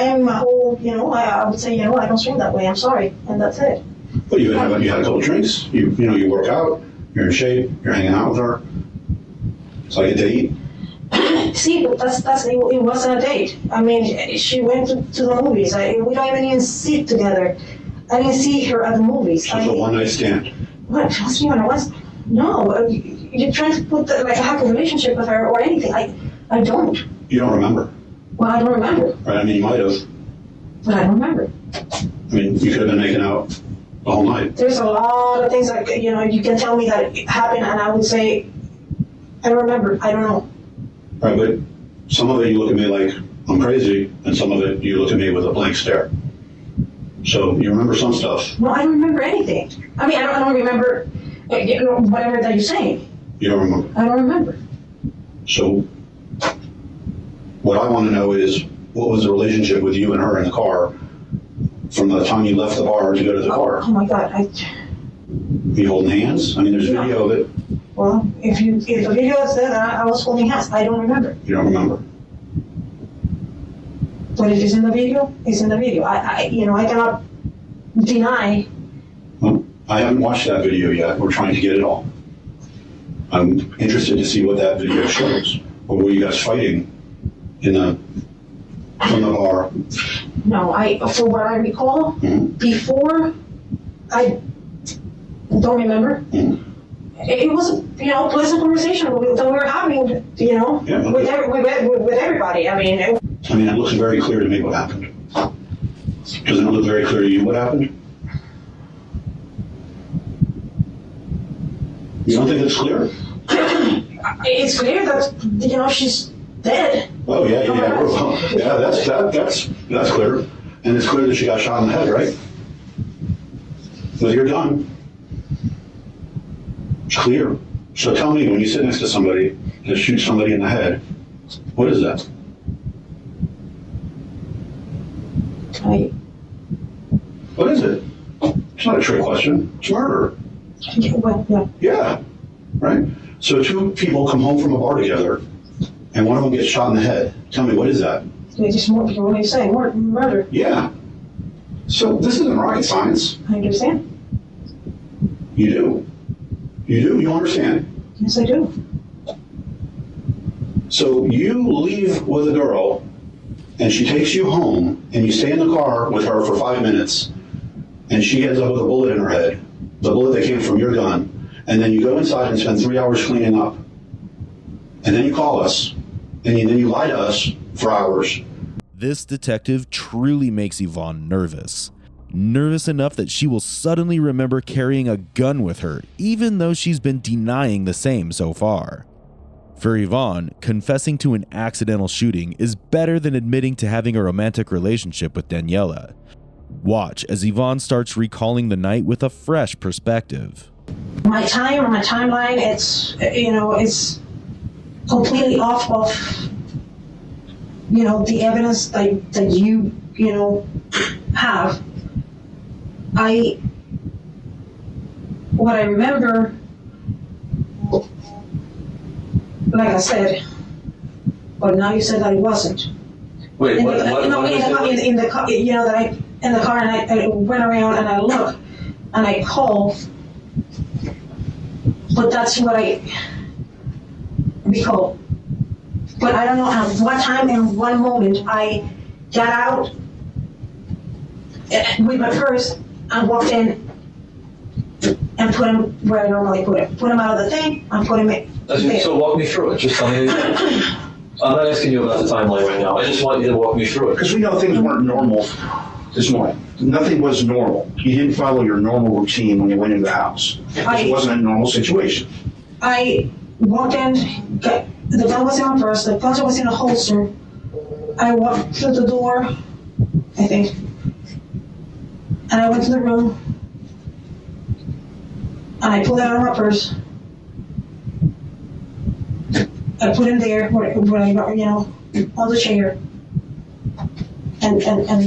am in my whole, I would say, I don't swing that way. I'm sorry, and that's it. Well, you had a couple drinks. You work out. You're in shape. You're hanging out with her. It's like a date. See, but it wasn't a date. I mean, she went to the movies. We don't even sit together. I didn't see her at the movies. So it's a one-night stand. What? Trust me when I was. No, you're trying to put I have a relationship with her or anything. I don't. You don't remember. Well, I don't remember. Right? I mean, you might have. But I don't remember. I mean, you could have been making out the whole night. There's a lot of things that, you can tell me that it happened and I would say, I don't remember. I don't know. Right, but some of it you look at me like I'm crazy, and some of it you look at me with a blank stare. So you remember some stuff. No, I don't remember anything. I mean, I don't remember whatever that you're saying. You don't remember? I don't remember. So what I want to know is, what was the relationship with you and her in the car from the time you left the bar to go to the car? Oh my God, You holding hands? I mean, there's video of it. Well, if the video is there, then I was holding hands. I don't remember. You don't remember? But it is in the video. It's in the video. I cannot deny. Well, I haven't watched that video yet. We're trying to get it all. I'm interested to see what that video shows. Or were you guys fighting from the bar? No, for what I recall, before, I don't remember. It was a pleasant conversation that we were having, with everybody. I mean, it looks very clear to me what happened. Doesn't it look very clear to you what happened? You don't think it's clear? It's clear that she's dead. Oh yeah, that's clear, and it's clear that she got shot in the head, right? But you're done. It's clear. So tell me, when you sit next to somebody that shoots somebody in the head, what is that? What is it? It's not a trick question. It's murder. Yeah, right? So two people come home from a bar together, and one of them gets shot in the head. Tell me, what is that? Just more, what are you saying? Murder. Yeah. So this isn't rocket science. I understand. You do. You do? You understand? Yes, I do. So you leave with a girl, and she takes you home, and you stay in the car with her for 5 minutes, and she ends up with a bullet in her head, the bullet that came from your gun, and then you go inside and spend 3 hours cleaning up. And then you call us, and then you lie to us for hours. This detective truly makes Yvonne nervous. Nervous enough that she will suddenly remember carrying a gun with her, even though she's been denying the same so far. For Yvonne, confessing to an accidental shooting is better than admitting to having a romantic relationship with Daniela. Watch as Yvonne starts recalling the night with a fresh perspective. My timeline, it's completely off of, the evidence that you have. What I remember, like I said, but now you said that it wasn't. Wait, in the car, that I in the car, and I went around and I looked and I called, but that's what I recall. But I don't know at what time and what moment I got out with my purse and walked in and put him where I normally put him. Put him out of the thing and put him in. So walk me through it. Just tell me. I'm not asking you about the timeline right now. I just want you to walk me through it. Because we know things weren't normal this morning. Nothing was normal. You didn't follow your normal routine when you went into the house. This wasn't a normal situation. I walked in, the gun was in my purse, the gun was in a holster. I walked through the door, I think, and I went to the room, and I pulled it out of my purse. I put him there, where I, on the chair, and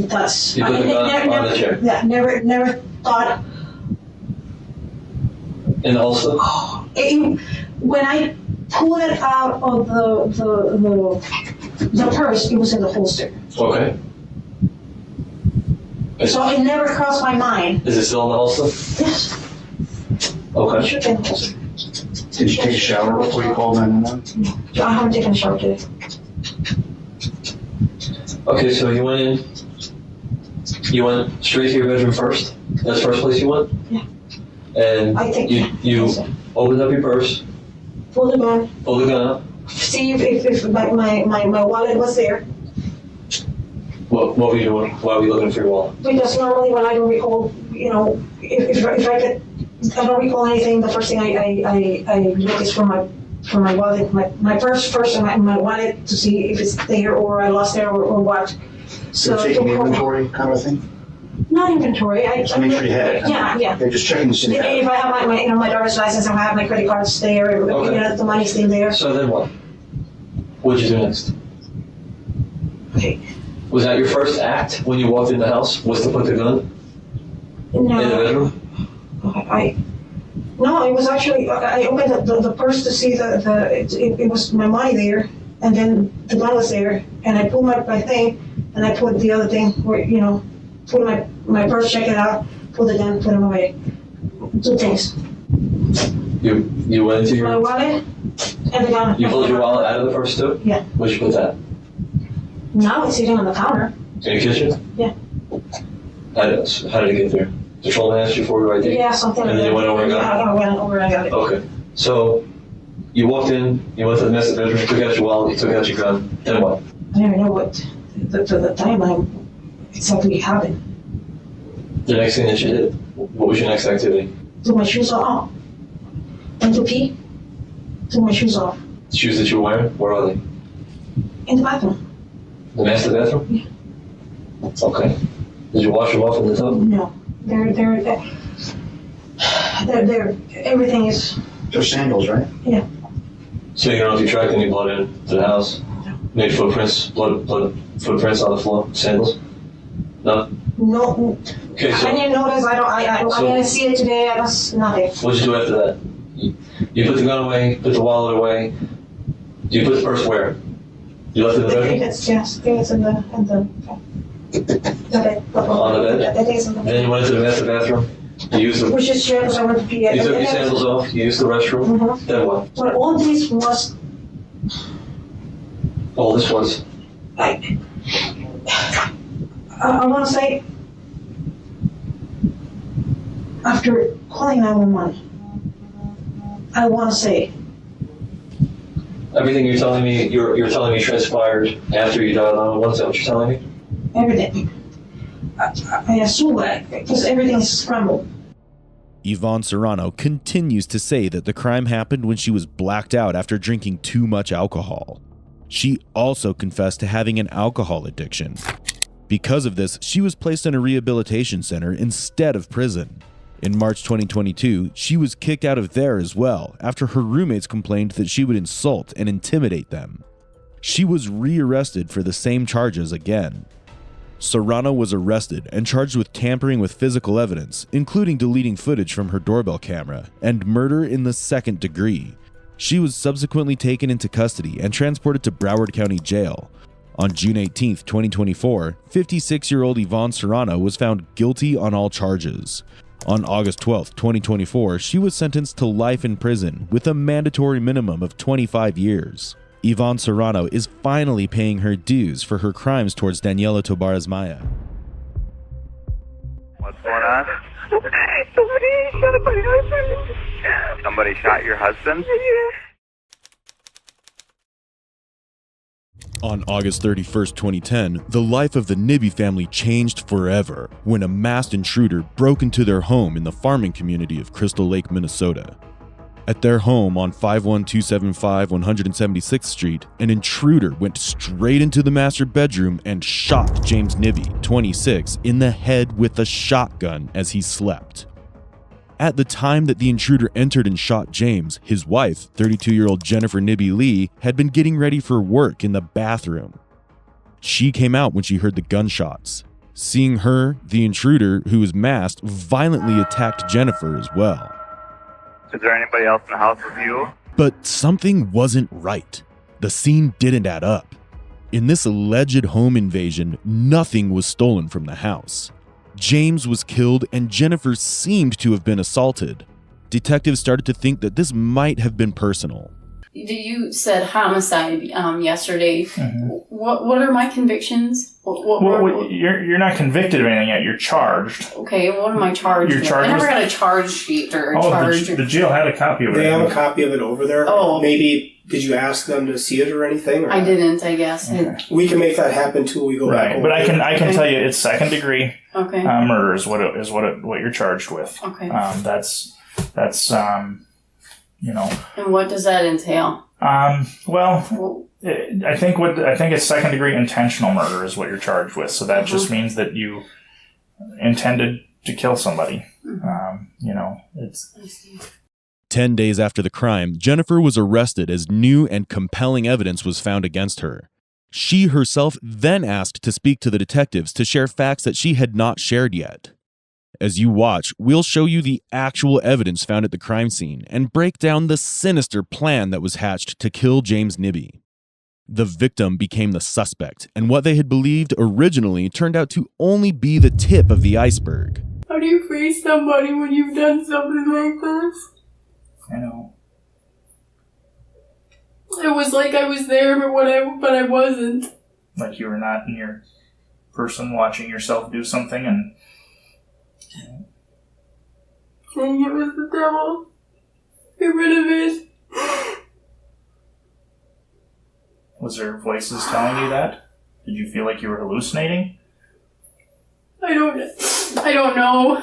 that's. You put the gun on the chair? Yeah, never thought. In the holster? When I pulled it out of the purse, it was in the holster. Okay. So it never crossed my mind. Is it still in the holster? Yes. Okay. It should be in the holster. Did you take a shower before you called 911? I haven't taken a shower today. Okay, so you went in. You went straight to your bedroom first? That's the first place you went? Yeah. And I think you opened up your purse, pulled the gun. pulled the gun out. See if my wallet was there. What were you doing? Why were you looking for your wallet? Because normally when I don't recall, if I don't recall anything, the first thing I look is for my for my wallet. My first time I wanted to see if it's there or I lost it or what. So taking inventory kind of thing? Not inventory. Just make sure you had it. Yeah. They're just checking to see. If I have my driver's license, I have my credit cards there, the money's still there. So then what? What'd you do next? Okay. Was that your first act when you walked in the house? Was to put the gun No. in the bedroom? No, it was actually, I opened the purse to see it was my money there, and then the gun was there, and I pulled my thing, and I put the other thing where, put my purse, check it out, pull the gun, put them away. 2 things. You went into your... My wallet and the gun. You pulled your wallet out of the purse too? Yeah. Where'd you put that? Now it's sitting on the counter. In the kitchen? Yeah. How did it get there? The patrolman asked you for your ID? Yeah, something like that. And then you went over and got it? Yeah, I went over and got it. Okay. So, you walked in, you went to the master bedroom, you took out your wallet, you took out your gun, then what? I don't even know what the timeline exactly happened. The next thing that you did, what was your next activity? Took my shoes off. Went to pee. Took my shoes off. The shoes that you were wearing, where are they? In the bathroom. The master bathroom? Yeah. Okay. Did you wash them off in the tub? No. They're everything is... They're sandals, right? Yeah. So you don't know if you tracked any blood into the house? No. Made footprints, blood footprints on the floor, sandals? No? No. Okay, so... I didn't notice, I didn't see it today, I was nothing. What did you do after that? You put the gun away, put the wallet away. Do you put the purse where? You left it in the bedroom? Yes, I think it's in the bed. On the bed? I think it's in the bed. Then you went into the master bathroom. You used the... Which is true, because I went to pee. You took your sandals off, you used the restroom. Mm-hmm. Then what? But all this was... All this was? I want to say... After calling 911, I want to say... Everything you're telling me transpired after you dialed 911. Is that what you're telling me? Everything. I assume that, because everything is scrambled. Yvonne Serrano continues to say that the crime happened when she was blacked out after drinking too much alcohol. She also confessed to having an alcohol addiction. Because of this, she was placed in a rehabilitation center instead of prison. In March 2022, she was kicked out of there as well after her roommates complained that she would insult and intimidate them. She was rearrested for the same charges again. Serrano was arrested and charged with tampering with physical evidence, including deleting footage from her doorbell camera, and murder in the 2nd degree. She was subsequently taken into custody and transported to Broward County Jail. On June 18, 2024, 56-year-old Yvonne Serrano was found guilty on all charges. On August 12, 2024, she was sentenced to life in prison with a mandatory minimum of 25 years. Yvonne Serrano is finally paying her dues for her crimes towards Daniela Tabares Maya. What's going on? Somebody shot your husband? On August 31st, 2010, the life of the Nibbe family changed forever when a masked intruder broke into their home in the farming community of Crystal Lake, Minnesota. At their home on 51275 176th Street, an intruder went straight into the master bedroom and shot James Nibbe, 26, in the head with a shotgun as he slept. At the time that the intruder entered and shot James, his wife, 32-year-old Jennifer Nibbe Lee, had been getting ready for work in the bathroom. She came out when she heard the gunshots. Seeing her, the intruder, who was masked, violently attacked Jennifer as well. Is there anybody else in the house with you? But something wasn't right. The scene didn't add up. In this alleged home invasion, nothing was stolen from the house. James was killed and Jennifer seemed to have been assaulted. Detectives started to think that this might have been personal. You said homicide yesterday. Mm-hmm. What are my convictions? You're not convicted of anything yet. You're charged. Okay, what am I charged with? I never got a charge sheet or a charge. The jail had a copy of it. They have a copy of it over there. Oh. Maybe, did you ask them to see it or anything? Or I didn't, I guess. Okay. We can make that happen till we go back. Right, but I can tell you it's 2nd degree murder is what you're charged with. Okay. That's And what does that entail? Well, I think it's second-degree intentional murder is what you're charged with. So that just means that you intended to kill somebody. It's 10 days after the crime, Jennifer was arrested as new and compelling evidence was found against her. She herself then asked to speak to the detectives to share facts that she had not shared yet. As you watch, we'll show you the actual evidence found at the crime scene and break down the sinister plan that was hatched to kill James Nibbe. The victim became the suspect, and what they had believed originally turned out to only be the tip of the iceberg. How do you free somebody when you've done something like this? I know. It was like I was there, but I wasn't. Like you were not in your person watching yourself do something and... Saying it was the devil. Get rid of it. Was there voices telling you that? Did you feel like you were hallucinating? I don't know.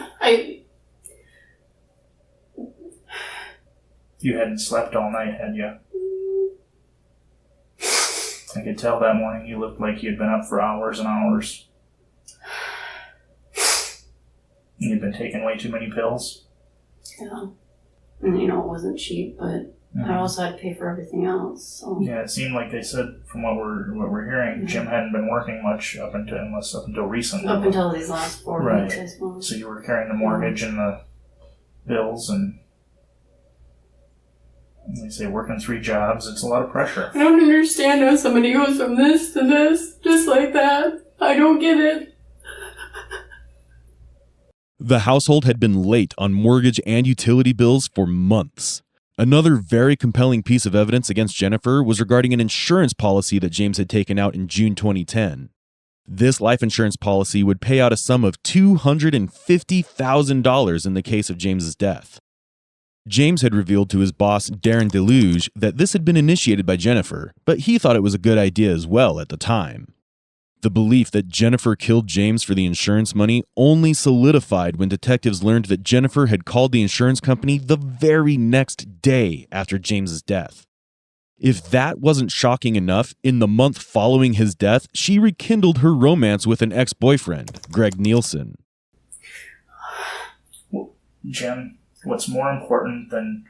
You hadn't slept all night, had you? I could tell that morning you looked like you'd been up for hours and hours. You'd been taking way too many pills? Yeah. And it wasn't cheap, but I also had to pay for everything else. So. Yeah, it seemed like they said, from what we're hearing, Jim hadn't been working much up until recently. Up until these last 4 weeks, I suppose. So you were carrying the mortgage and the bills and they say working 3 jobs, it's a lot of pressure. I don't understand how somebody goes from this to this, just like that. I don't get it. The household had been late on mortgage and utility bills for months. Another very compelling piece of evidence against Jennifer was regarding an insurance policy that James had taken out in June 2010. This life insurance policy would pay out a sum of $250,000 in the case of James's death. James had revealed to his boss, Darren Deluge, that this had been initiated by Jennifer, but he thought it was a good idea as well at the time. The belief that Jennifer killed James for the insurance money only solidified when detectives learned that Jennifer had called the insurance company the very next day after James's death. If that wasn't shocking enough, in the month following his death, she rekindled her romance with an ex-boyfriend, Greg Nielsen. Well, Jim, what's more important than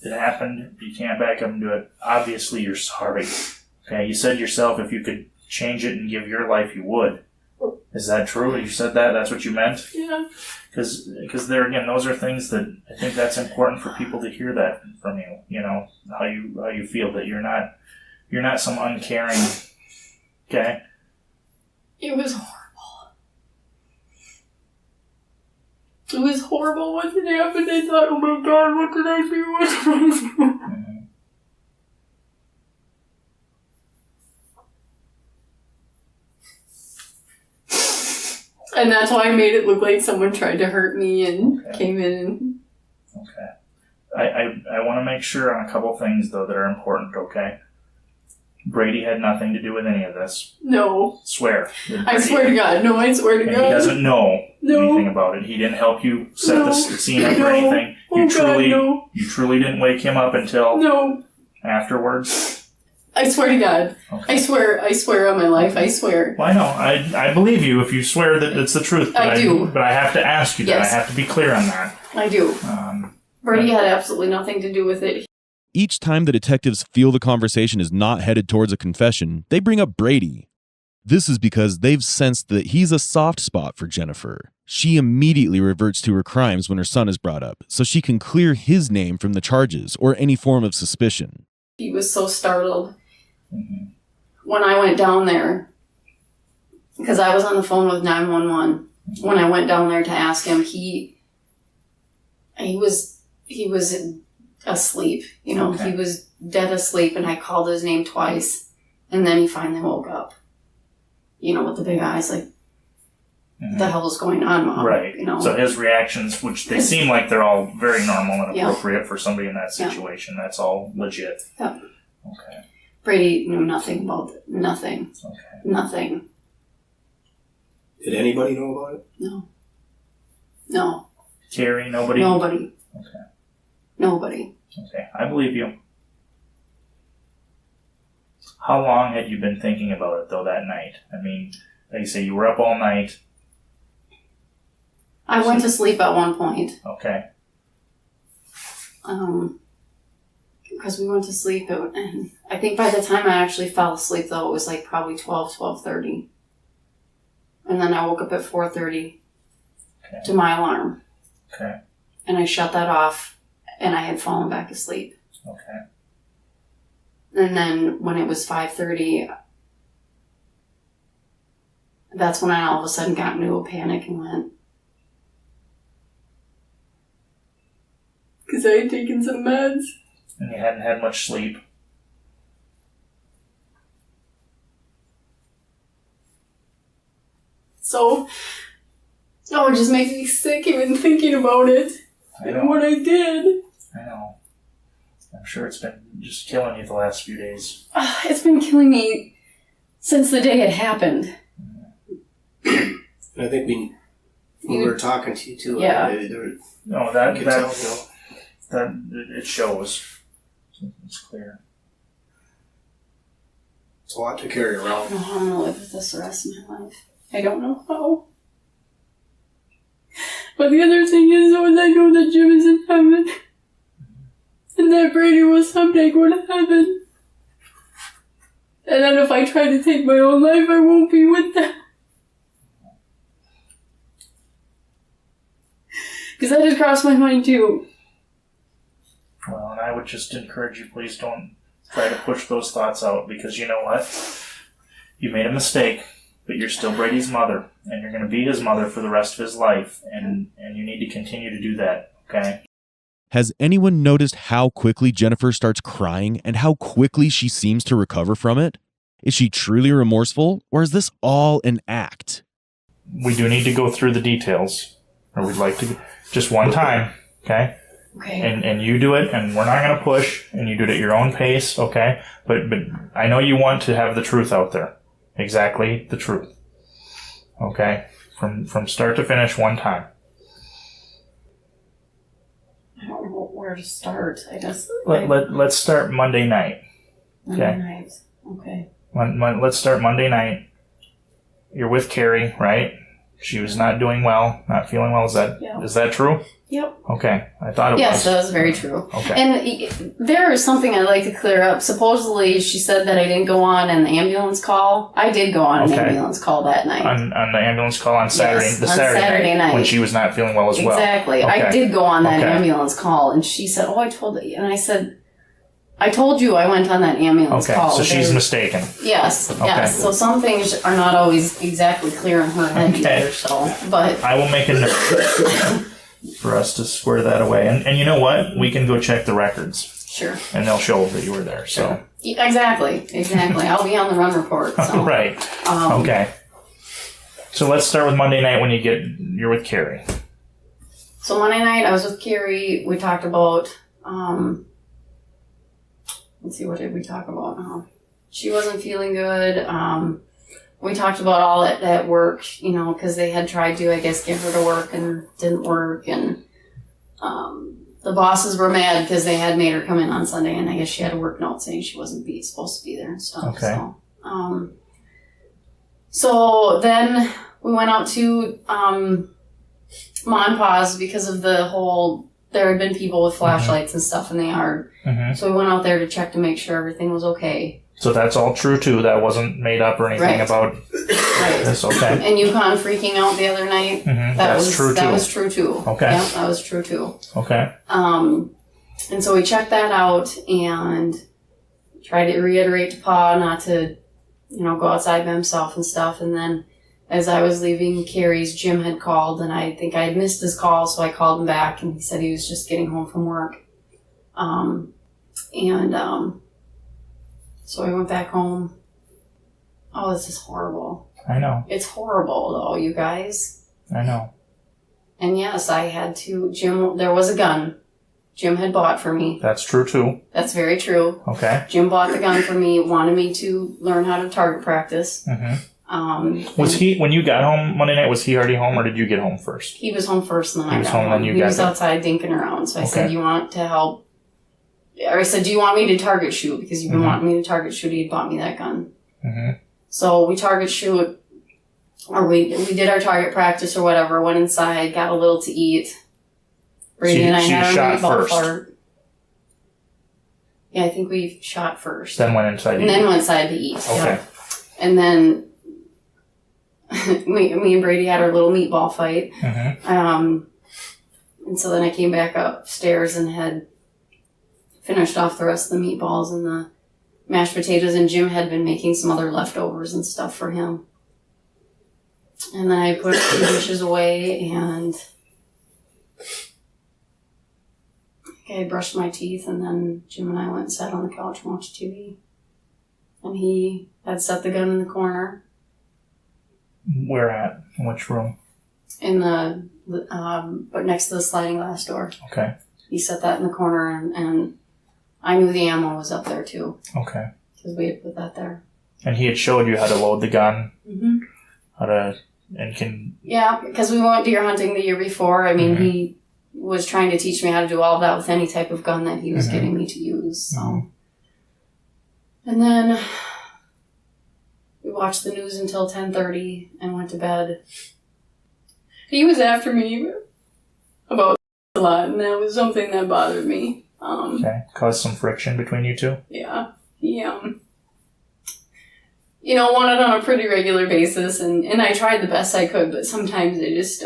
it happened, you can't back up and do it. Obviously, you're sorry. Okay, you said yourself if you could change it and give your life, you would. Is that true? You said that? That's what you meant? Yeah. Because there again, those are things that I think that's important for people to hear that from you. How you feel that you're not some uncaring. Okay. It was horrible. It was horrible once it happened. I thought, oh my God, what did I do? What did I do? And that's why I made it look like someone tried to hurt me and came in and... Okay. I want to make sure on a couple things, though, that are important, okay? Brady had nothing to do with any of this. No. Swear. I swear to God. No, I swear to God. He doesn't know anything about it. He didn't help you set the scene up or anything. You truly didn't wake him up until afterwards. I swear to God. Okay. I swear on my life. I swear. Well, I know. I believe you if you swear that it's the truth. But I do. But I have to ask you that. Yes. I have to be clear on that. I do. Brady had absolutely nothing to do with it. Each time the detectives feel the conversation is not headed towards a confession, they bring up Brady. This is because they've sensed that he's a soft spot for Jennifer. She immediately reverts to her crimes when her son is brought up, so she can clear his name from the charges or any form of suspicion. He was so startled when I went down there, because I was on the phone with 911. When I went down there to ask him, he was asleep. He was dead asleep, and I called his name twice, and then he finally woke up. With the big eyes, like, what the hell is going on, Mom? Right. So his reactions, which they seem like they're all very normal and appropriate for somebody in that situation, that's all legit. Yeah. Okay. Brady knew nothing about it. Nothing. Okay. Nothing. Did anybody know about it? No. Carrie, nobody? Nobody. Okay. Nobody. Okay, I believe you. How long had you been thinking about it, though, that night? I mean, like you say, you were up all night. I went to sleep at one point. Okay. Because we went to sleep, and I think by the time I actually fell asleep, though, it was like probably 12:30. And then I woke up at 4:30 to my alarm. Okay. And I shut that off, and I had fallen back asleep. Okay. And then when it was 5:30, that's when I all of a sudden got into a panic and went. Because I had taken some meds. And you hadn't had much sleep. So, it just makes me sick even thinking about it. And what I did. I know. I'm sure it's been just killing you the last few days. It's been killing me since the day it happened. And I think we were talking to you too. Yeah. No, that it shows. It's clear. It's a lot to carry I around. don't know how I'm going to live with this the rest of my life. I don't know how. But the other thing is, though, is I know that Jim is in heaven. And that Brady will someday go to heaven. And then if I try to take my own life, I won't be with them. Because that just crossed my mind, too. Well, and I would just encourage you, please don't try to push those thoughts out, because you know what? You made a mistake, but you're still Brady's mother, and you're going to be his mother for the rest of his life, and you need to continue to do that, okay? Has anyone noticed how quickly Jennifer starts crying and how quickly she seems to recover from it? Is she truly remorseful, or is this all an act? We do need to go through the details, or we'd like to, just one time, okay? Okay. And you do it, and we're not going to push, and you do it at your own pace, okay? But I know you want to have the truth out there. Exactly the truth. Okay? From start to finish, one time. I don't know where to start, I guess. Let's start Monday night. Okay? Monday night. Okay. Let's start Monday night. You're with Carrie, right? She was not doing well, not feeling well. Is that true? Yep. Okay. I thought it was. Yes, that was very true. Okay. And there is something I'd like to clear up. Supposedly, she said that I didn't go on an ambulance call. I did go on an ambulance call that night. On the ambulance call on Saturday, Yes, the on Saturday night, when she was not feeling well as well. Exactly. Okay. I did go on that Okay. ambulance call, and she said, I told you. And I said, I told you I went on that ambulance Okay, call. so she's mistaken. Yes, Okay. yes. So some things are not always exactly clear in her head either, so, but... I will make a note for us to square that away. And you know what? We can go check the records. Sure. And they'll show that you were there, so. Yeah, exactly. I'll be on the run report, so... Right. Okay. So let's start with Monday night when you're with Carrie. So Monday night, I was with Carrie. We talked about, let's see, what did we talk about? She wasn't feeling good. We talked about all at work, because they had tried to, I guess, get her to work and didn't work. And the bosses were mad because they had made her come in on Sunday, and I guess she had a work note saying she wasn't supposed to be there and stuff. Okay. So then we went out to Monpause because of the whole, there had been people with flashlights and stuff in the yard. Mm-hmm. So we went out there to check to make sure everything was okay. So that's all true too. That wasn't made up or anything Right. about this. Okay. And Yukon freaking out the other night. Mm-hmm. That's true too. That was true too. Okay. Yeah, that was true too. Okay. And so we checked that out and tried to reiterate to Pa not to, go outside by himself and stuff. And then as I was leaving Carrie's, Jim had called, and I think I had missed his call, so I called him back, and he said he was just getting home from work. So I went back home. Oh, this is horrible. I know. It's horrible, though, you guys. I know. And yes, I had to, Jim, there was a gun Jim had bought for me. That's true too. That's very true. Okay. Jim bought the gun for me, wanted me to learn how to target practice. Mm-hmm. Was he, when you got home Monday night, was he already home or did you get home first? He was home first and then He I was got home and then home. you He got was there. outside dinking around. So I Okay. said, you want to help? Or I said, do you want me to target shoot? Because you've been wanting me to target shoot. He had bought me that gun. So we target shoot, or we did our target practice or whatever, went inside, got a little to eat. Brady and I had our meatball fart. Yeah, I think we shot first. Then went inside to eat. And then went inside to eat. Okay. Yeah. And then me and Brady had our little meatball fight. And so then I came back upstairs and had finished off the rest of the meatballs and the mashed potatoes, and Jim had been making some other leftovers and stuff for him. And then I put a few dishes away and I brushed my teeth, and then Jim and I went and sat on the couch and watched TV. And he had set the gun in the corner. Where at? In which room? In but next to the sliding glass door. Okay. He set that in the corner, and I knew the ammo was up there too. Okay. Because we had put that there. And he had showed you how to load the gun? Mm-hmm. And Yeah, because we went deer hunting the year before. I mean, he was trying to teach me how to do all that with any type of gun that he was getting me to use. So. And then we watched the news until 10:30 and went to bed. He was after me about a lot, and that was something that bothered me. Okay. Caused some friction between you two? Yeah. He, wanted on a pretty regular basis, and I tried the best I could, but sometimes I just,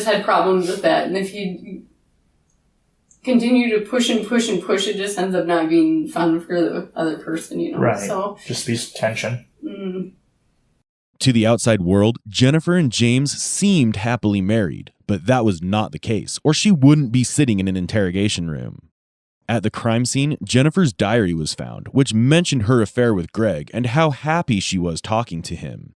had problems with that, and if you continue to push and push and push, it just ends up not being fun for the other person, Right. So, just be tension. To the outside world, Jennifer and James seemed happily married, but that was not the case, or she wouldn't be sitting in an interrogation room. At the crime scene, Jennifer's diary was found, which mentioned her affair with Greg and how happy she was talking to him.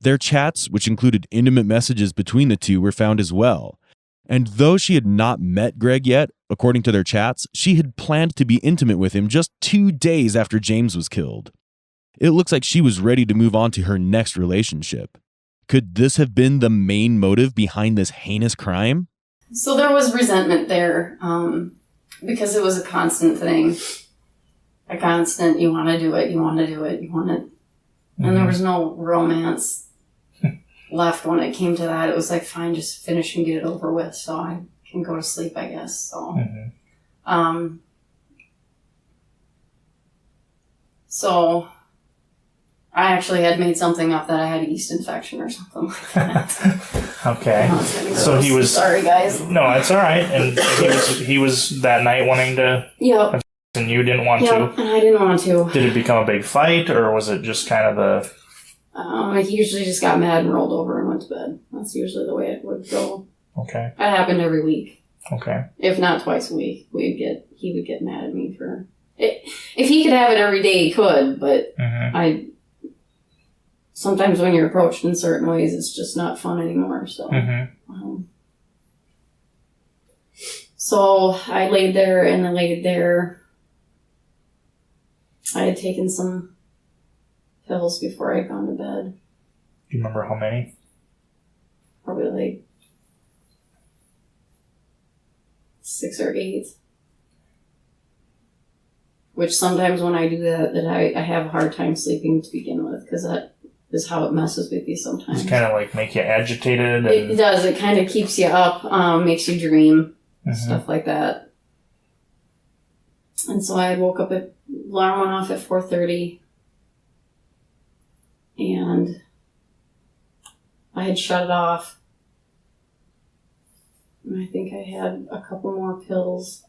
Their chats, which included intimate messages between the two, were found as well. And though she had not met Greg yet, according to their chats, she had planned to be intimate with him just 2 days after James was killed. It looks like she was ready to move on to her next relationship. Could this have been the main motive behind this heinous crime? So there was resentment there, because it was a constant thing. A constant, you want to do it, you want to do it, you want it. And there was no romance left when it came to that. It was like, fine, just finish and get it over with so I can go to sleep, I guess. So, so I actually had made something up that I had a yeast infection or something like that. Okay. So he was... Sorry, guys. No, it's all right. And he was that night wanting to... Yep. And you didn't want to? And I didn't want to. Did it become a big fight, or was it just kind of the... He usually just got mad and rolled over and went to bed. That's usually the way it would go. Okay. That happened every week. Okay. If not twice a week, he would get mad at me for it. If he could have it every day, he could, but sometimes when you're approached in certain ways, it's just not fun anymore. So, so I laid there. I had taken some pills before I'd gone to bed. Do you remember how many? Probably like 6 or 8. Which sometimes when I do that I have a hard time sleeping to begin with, because that is how it messes with you sometimes. It's kind of like make you agitated. It does. It kind of keeps you up, makes you dream, stuff like that. And so I woke up alarm went off at 4:30, and I had shut it off. And I think I had a couple more pills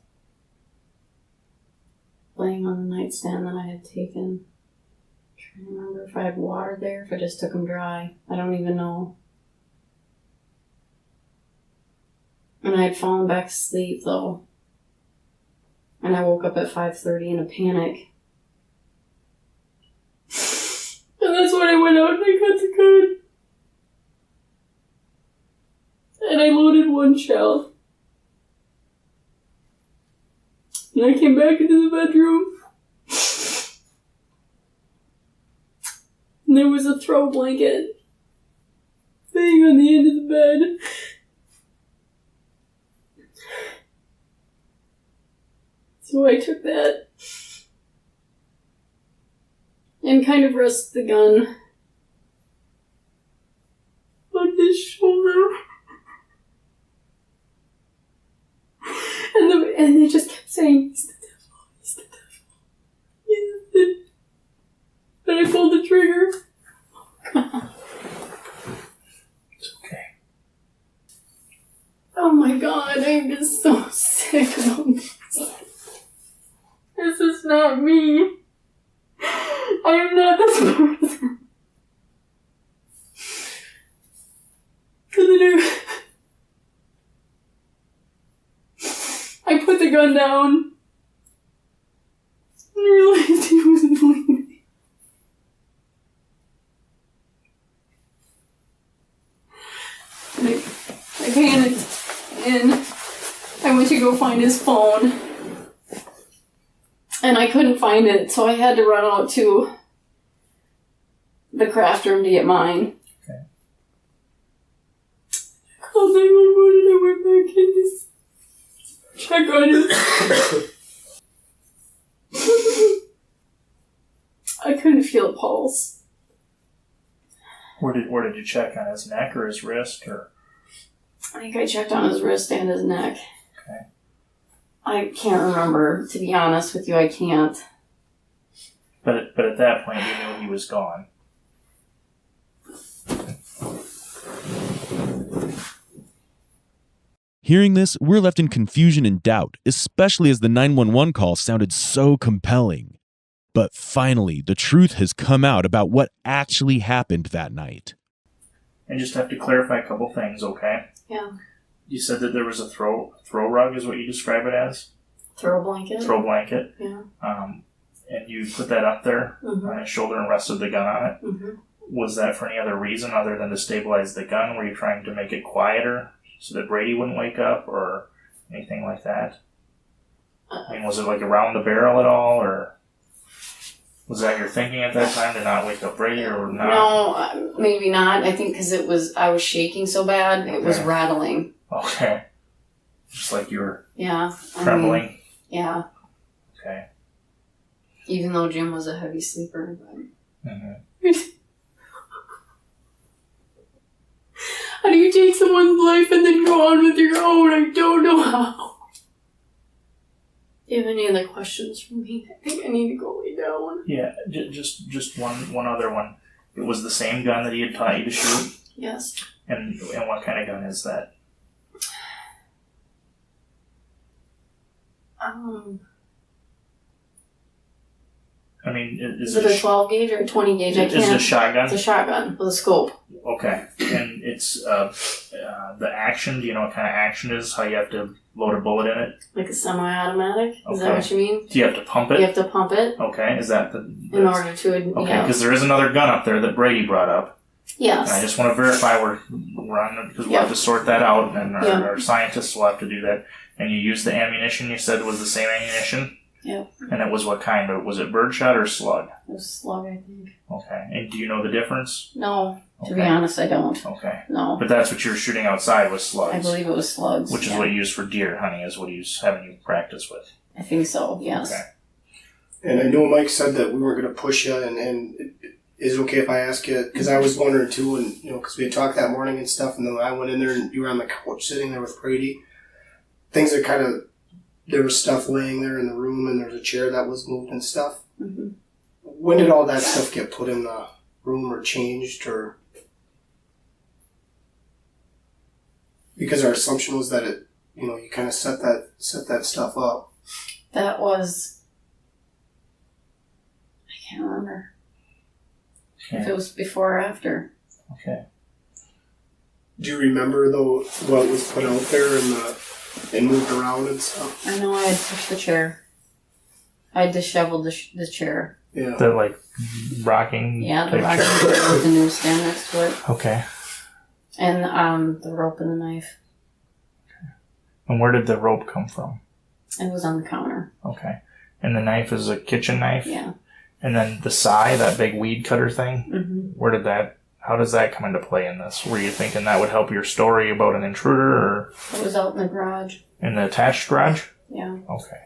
laying on the nightstand that I had taken. I'm trying to remember if I had water there, if I just took them dry. I don't even know. And I had fallen back to sleep, though. And I woke up at 5:30 in a panic. And that's when I went out and I got the gun. And I loaded one shell. And I came back into the bedroom. And there was a throw blanket laying on the end of the bed. So I took that and kind of rested the gun on his shoulder. And they just kept saying, he's the devil, he's the devil. He's the... But I pulled the trigger. It's okay. Oh my god, I'm just so sick about this. This is not me. I am not this person. And then I put the gun down and realized he wasn't bleeding. And I panicked and I went to go find his phone. And I couldn't find it, so I had to run out to the craft room to get mine. Okay. Called 911 and I went back in to check on him. I couldn't feel a pulse. Where did you check, on his neck or his wrist, or? I think I checked on his wrist and his neck. Okay. I can't remember, to be honest with you, I can't. But at that point, you knew he was gone. Hearing this, we're left in confusion and doubt, especially as the 911 call sounded so compelling. But finally, the truth has come out about what actually happened that night. I just have to clarify a couple things, okay? Yeah. You said that there was a throw rug, is what you describe it as? Throw blanket? Throw blanket. Yeah. And you put that up there on his shoulder and rested the gun on it. Mm-hmm. Was that for any other reason other than to stabilize the gun? Were you trying to make it quieter so that Brady wouldn't wake up or anything like that? I mean, was it like around the barrel at all, or was that your thinking at that time to not wake up Brady or not? No, maybe not. I think because I was shaking so bad, it was rattling. Okay. Just like you were I trembling? mean, yeah. Okay. Even though Jim was a heavy sleeper. But... Mm-hmm. How do you take someone's life and then go on with your own? I don't know how. Do you have any other questions for me? I think I need to go lay down. Yeah, just one other one. It was the same gun that he had taught you to shoot? Yes. And what kind of gun is that? I mean, is it a 12 gauge or a 20 gauge? I can't. Is it a shotgun? It's a shotgun with a scope. Okay. And it's the action, do you know what kind of action it is? How you have to load a bullet in it? Like a semi-automatic? Is that what you mean? Do you have to pump it? You have to pump it. Okay. Is that in order to... Okay, because there is another gun up there that Brady brought up. Yes. And I just want to verify we're on, because we'll have to sort that out, and our scientists will have to do that. And you used the ammunition you said was the same ammunition? Yep. And it was what kind? Was it birdshot or slug? It was slug, I think. Okay. And do you know the difference? No. To be honest, I don't. Okay. No. But that's what you were shooting outside was slugs. I believe it was slugs. Which is what you use for deer hunting, is what he's having you practice with. I think so, yes. Okay. And I know Mike said that we weren't going to push you, and is it okay if I ask you? Because I was wondering too, and because we had talked that morning and stuff, and then I went in there and you were on the couch sitting there with Brady. Things that kind of, there was stuff laying there in the room, and there was a chair that was moved and stuff. Mm-hmm. When did all that stuff get put in the room or changed, or? Because our assumption was that it, you kind of set that stuff up. That was, I can't remember if it was before or after. Okay. Do you remember though what was put out there and moved around and stuff? I know I had pushed the chair. I had disheveled the chair. Yeah. The rocking. Yeah, the rocking chair with the newsstand next to it. Okay. And the rope and the knife. Okay. And where did the rope come from? It was on the counter. Okay. And the knife is a kitchen knife? Yeah. And then the sai, that big weed cutter thing, how does that come into play in this? Were you thinking that would help your story about an intruder, or? It was out in the garage. In the attached garage? Yeah. Okay.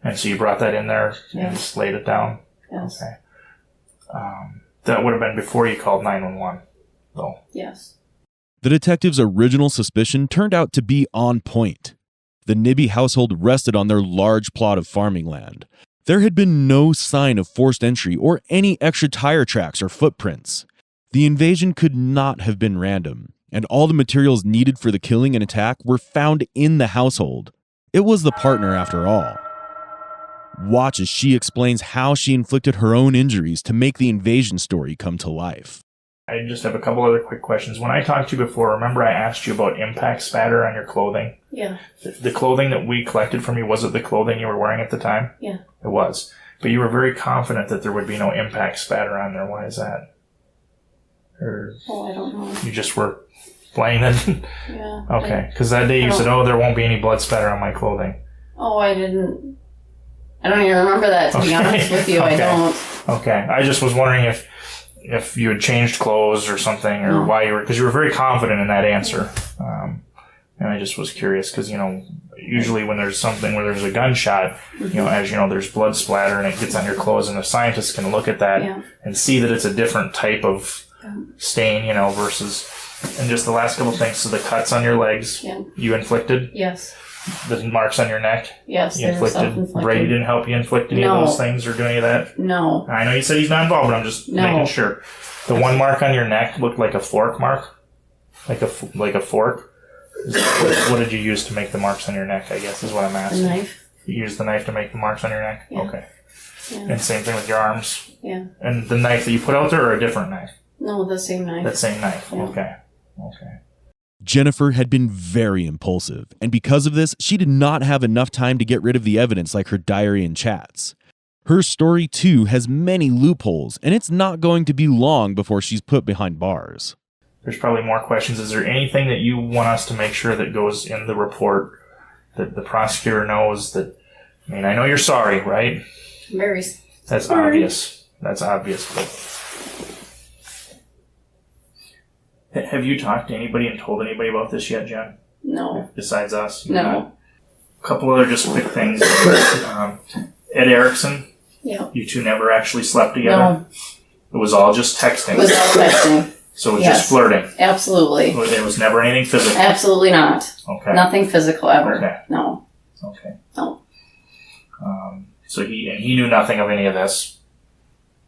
And so you brought that in there and just laid it down? Yes. Okay. That would have been before you called 911, though. Yes. The detective's original suspicion turned out to be on point. The Nibbe household rested on their large plot of farming land. There had been no sign of forced entry or any extra tire tracks or footprints. The invasion could not have been random, and all the materials needed for the killing and attack were found in the household. It was the partner after all. Watch as she explains how she inflicted her own injuries to make the invasion story come to life. I just have a couple other quick questions. When I talked to you before, remember I asked you about impact spatter on your clothing? Yeah. The clothing that we collected from you, was it the clothing you were wearing at the time? Yeah. It was. But you were very confident that there would be no impact spatter on there. Why is that? Or I don't know. you just were playing it? Yeah. Okay. Because that day you said, there won't be any blood spatter on my clothing. Oh, I didn't. I don't even remember that, to be honest with you. Okay. I don't. Okay. I just was wondering if you had changed clothes or something, or why you were, because you were very confident in that answer. And I just was curious because, usually when there's something where there's a gunshot, as you know, there's blood splatter and it gets on your clothes, and the scientists can look at that and see that it's a different type of stain, versus, and just the last couple things. So the cuts on your legs, you inflicted? Yes. The marks on your neck? Yes, you inflicted. Brady didn't help you inflict any of those things or do any of that? No. I know you said he's not involved, but I'm just making sure. The one mark on your neck looked like a fork mark? Like a fork? What did you use to make the marks on your neck, I guess, is what I'm asking. A knife. You used the knife to make the marks on your neck? Yeah. Okay. Yeah. And same thing with your arms? Yeah. And the knife that you put out there, or a different knife? No, the same knife. That same knife. Yeah. Okay. Jennifer had been very impulsive, and because of this, she did not have enough time to get rid of the evidence like her diary and chats. Her story, too, has many loopholes, and it's not going to be long before she's put behind bars. There's probably more questions. Is there anything that you want us to make sure that goes in the report that the prosecutor knows that, I know you're sorry, right? Very That's sorry. obvious. That's obvious, but have you talked to anybody and told anybody about this yet, Jen? No. Besides us? No. A couple other just quick things. Ed Erickson? Yeah. You two never actually slept together? No. It was all just texting? It was all texting. So it was just flirting? Absolutely. There was never anything physical? Absolutely not. Okay. Nothing physical ever. Okay. No. Okay. No. So he knew nothing of any of this?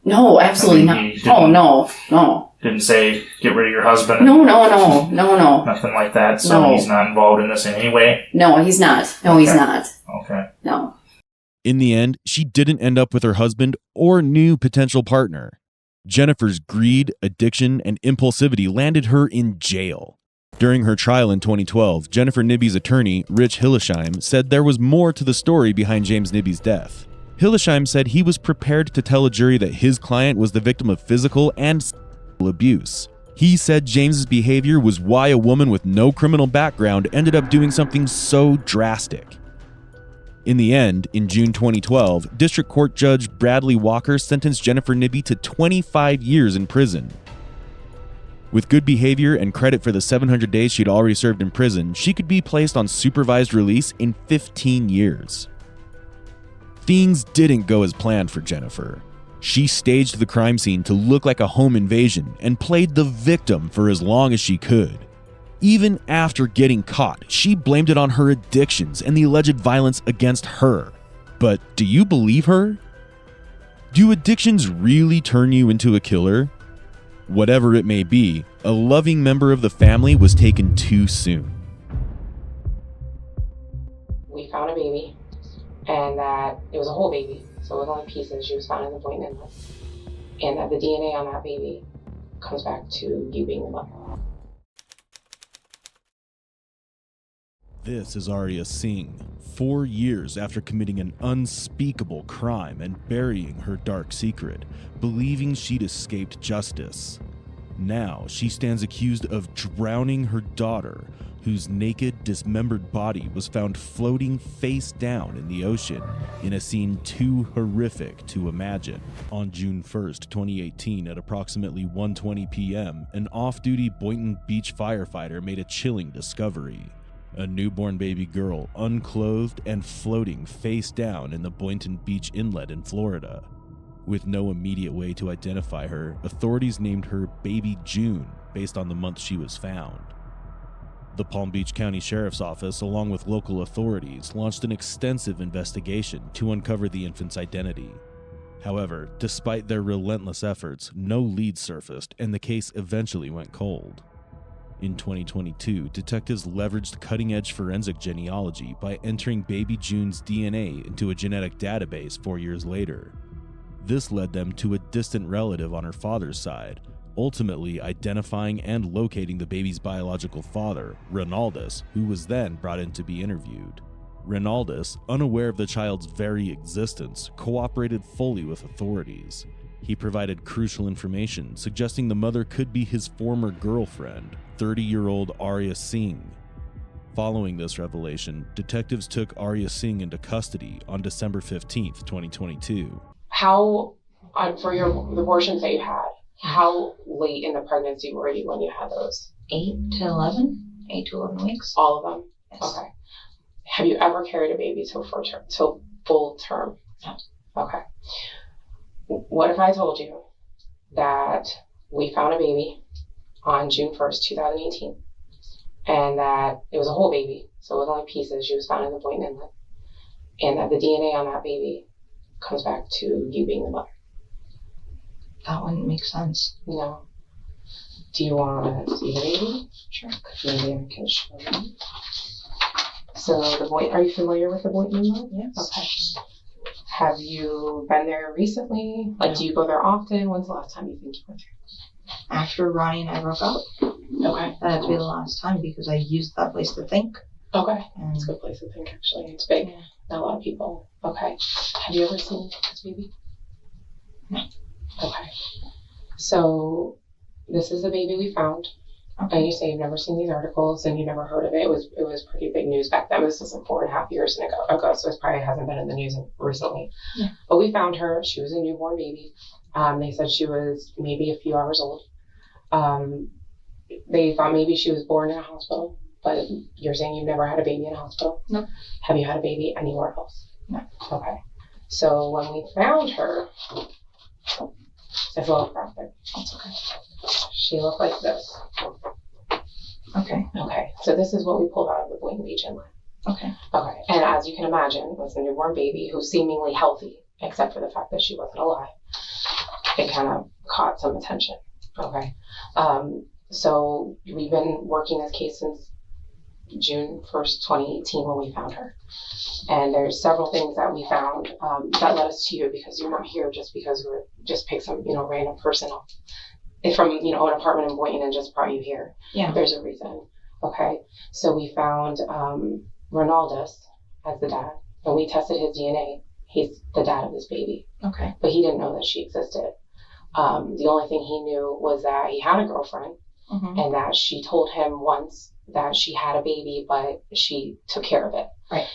No, absolutely not. No. Didn't say, get rid of your husband? No. Nothing like that? So No. he's not involved in this in any way? No, he's not. No, he's not. Okay. No. In the end, she didn't end up with her husband or new potential partner. Jennifer's greed, addiction, and impulsivity landed her in jail. During her trial in 2012, Jennifer Nibbe's attorney, Rich Hillesheim, said there was more to the story behind James Nibbe's death. Hillesheim said he was prepared to tell a jury that his client was the victim of physical and sexual abuse. He said James's behavior was why a woman with no criminal background ended up doing something so drastic. In the end, in June 2012, District Court Judge Bradley Walker sentenced Jennifer Nibbe to 25 years in prison. With good behavior and credit for the 700 days she'd already served in prison, she could be placed on supervised release in 15 years. Things didn't go as planned for Jennifer. She staged the crime scene to look like a home invasion and played the victim for as long as she could. Even after getting caught, she blamed it on her addictions and the alleged violence against her. But do you believe her? Do addictions really turn you into a killer? Whatever it may be, a loving member of the family was taken too soon. We found a baby, and that it was a whole baby, so it was only pieces. She was found in the point inlet, and that the DNA on that baby comes back to you being the mother. This is Arya Singh, 4 years after committing an unspeakable crime and burying her dark secret, believing she'd escaped justice. Now she stands accused of drowning her daughter, whose naked, dismembered body was found floating face down in the ocean in a scene too horrific to imagine. On June 1st, 2018, at approximately 1:20 p.m., an off-duty Boynton Beach firefighter made a chilling discovery. A newborn baby girl, unclothed and floating face down in the Boynton Beach Inlet in Florida. With no immediate way to identify her, authorities named her Baby June based on the month she was found. The Palm Beach County Sheriff's Office, along with local authorities, launched an extensive investigation to uncover the infant's identity. However, despite their relentless efforts, no leads surfaced and the case eventually went cold. In 2022, detectives leveraged cutting-edge forensic genealogy by entering Baby June's DNA into a genetic database 4 years later. This led them to a distant relative on her father's side, ultimately identifying and locating the baby's biological father, Ronaldus, who was then brought in to be interviewed. Ronaldus, unaware of the child's very existence, cooperated fully with authorities. He provided crucial information suggesting the mother could be his former girlfriend, 30-year-old Arya Singh. Following this revelation, detectives took Arya Singh into custody on December 15th, 2022. How, for the abortions that you had, how late in the pregnancy were you when you had those? 8 to 11 weeks. All of them? Yes. Okay. Have you ever carried a baby till full term? No. Okay. What if I told you that we found a baby on June 1st, 2018, and that it was a whole baby, so it was only pieces, she was found in the Boynton Inlet, and that the DNA on that baby comes back to you being the mother? That wouldn't make sense. No. Do you want to see the baby? Sure. Maybe I can show you. So are you familiar with the Boynton Inlet? Yes. Okay. Have you been there recently? Like, do you go there often? When's the last time you think you went there? After Ronnie and I broke up. Okay. That had to be the last time because I used that place to think. Okay. It's a good place to think, actually. It's big. Yeah. Not a lot of people. Okay. Have you ever seen this baby? No. Okay. So this is the baby we found. Okay. And you say you've never seen these articles and you never heard of it. It was pretty big news back then. This was like 4.5 years ago, so it probably hasn't been in the news recently. Yeah. But we found her. She was a newborn baby. They said she was maybe a few hours old. They thought maybe she was born in a hospital, but you're saying you've never had a baby in a hospital? No. Have you had a baby anywhere else? No. Okay. So when we found her, it's a little graphic. That's okay. She looked like this. Okay. Okay. So this is what we pulled out of the Boynton Beach Inlet. Okay. Okay. And as you can imagine, it was a newborn baby who's seemingly healthy, except for the fact that she wasn't alive. It kind of caught some attention. Okay. So we've been working this case since June 1st, 2018 when we found her. And there's several things that we found that led us to you, because you're not here just because we're just picked some, random person up from, an apartment in Boynton and just brought you here. Yeah. There's a reason. Okay. So we found Ronaldus as the dad, and we tested his DNA. He's the dad of this baby. Okay. But he didn't know that she existed. The only thing he knew was that he had a girlfriend, and that she told him once that she had a baby, but she took care of it. Right.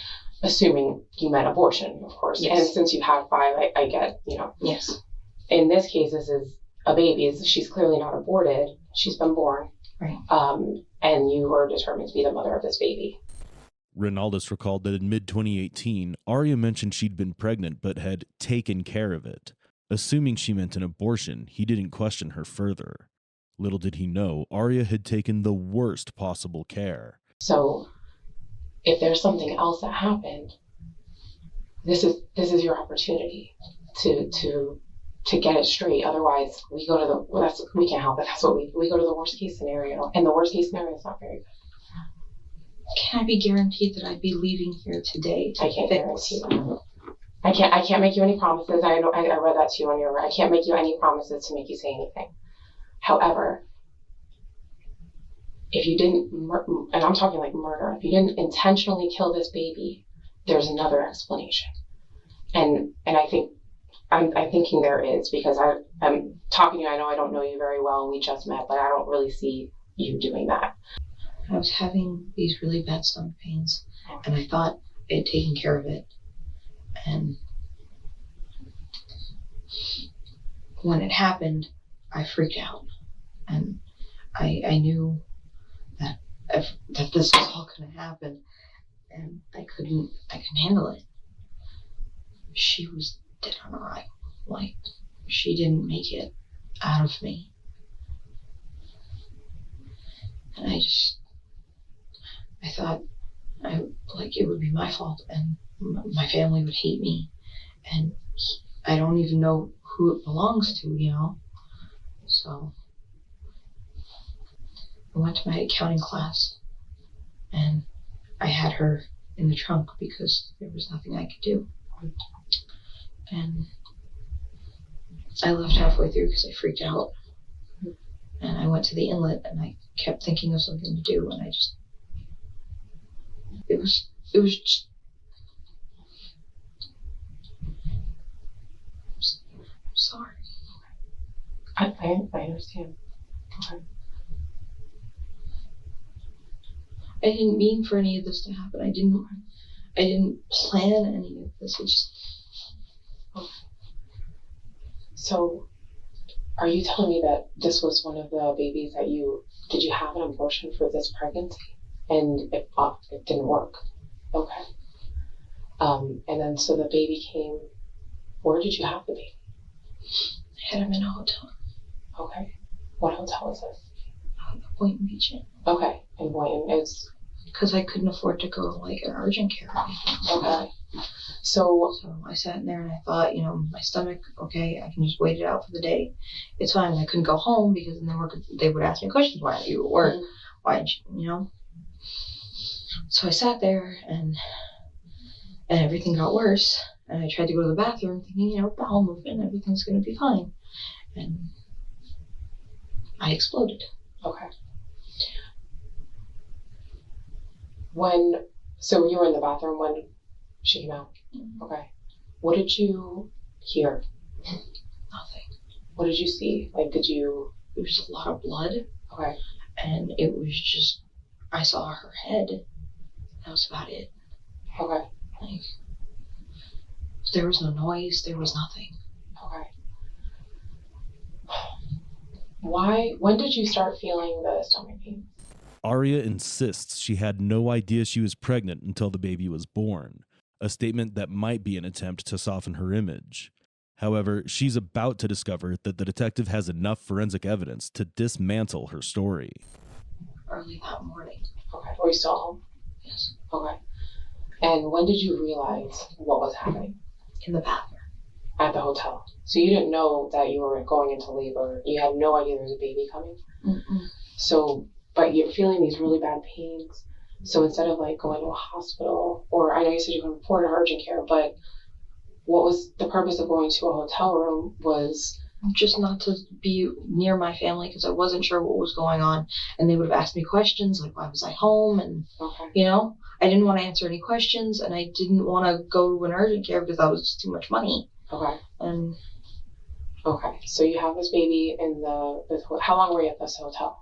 Assuming you meant abortion, of course. Yes. And since you had 5, I get, Yes. In this case, this is a baby. She's clearly not aborted. She's been born. Right. And you were determined to be the mother of this baby. Ronaldus recalled that in mid-2018, Arya mentioned she'd been pregnant but had taken care of it. Assuming she meant an abortion, he didn't question her further. Little did he know, Arya had taken the worst possible care. So, if there's something else that happened, this is your opportunity to get it straight. Otherwise, we go to we can't help it. That's what we go to the worst case scenario, and the worst case scenario is not very good. Can I be guaranteed that I'd be leaving here today to I can't fix? guarantee that. I can't make you any promises. I know I read that to you on your. I can't make you any promises to make you say anything. However, if you didn't, and I'm talking like murder, if you didn't intentionally kill this baby, there's another explanation. And I think I'm thinking there is, because I'm talking to you. I know I don't know you very well. We just met, but I don't really see you doing that. I was having these really bad stomach pains, and I thought I had taken care of it. And when it happened, I freaked out, and I knew that that this was all going to happen, and I couldn't handle it. She was dead on arrival. Like, she didn't make it out of me. And I thought it would be my fault, and my family would hate me, and I don't even know who it belongs to, you know? So I went to my accounting class, and I had her in the trunk because there was nothing I could do. And I left halfway through because I freaked out. And I went to the inlet, and I kept thinking of something to do, and it was just, I'm sorry. I understand. Okay. I didn't mean for any of this to happen. I didn't plan any of this. It just. Okay. So, are you telling me that this was one of the babies that did you have an abortion for this pregnancy? And it didn't work. Okay. And then so the baby came, where did you have the baby? I had him in a hotel. Okay. What hotel is this? Boynton Beach. Okay. And Boynton is? Because I couldn't afford to go to an urgent care. Okay. So I sat in there and I thought, my stomach, okay, I can just wait it out for the day. It's fine. I couldn't go home because then they would ask me questions. Why aren't you at work? Why didn't you, So I sat there and everything got worse. And I tried to go to the bathroom thinking, bowel movement, everything's going to be fine. And I exploded. Okay. So you were in the bathroom when she came out? Okay. What did you hear? Nothing. What did you see? It was a lot of blood. Okay. And it was just, I saw her head. That was about it. Okay. There was no noise. There was nothing. Okay. When did you start feeling the stomach pain? Arya insists she had no idea she was pregnant until the baby was born, a statement that might be an attempt to soften her image. However, she's about to discover that the detective has enough forensic evidence to dismantle her story. Early that morning. Okay. Were you still home? Yes. Okay. And when did you realize what was happening? In the bathroom. At the hotel. So you didn't know that you were going into labor. You had no idea there was a baby coming? Mm-mm. So, but you're feeling these really bad pains. So instead of going to a hospital, or I know you said you were reported urgent care, but what was the purpose of going to a hotel room? Was just not to be near my family because I wasn't sure what was going on, and they would have asked me questions like why was I home, and I didn't want to answer any questions, and I didn't want to go to an urgent care because that was just too much money. Okay. And okay, so you have this baby in how long were you at this hotel?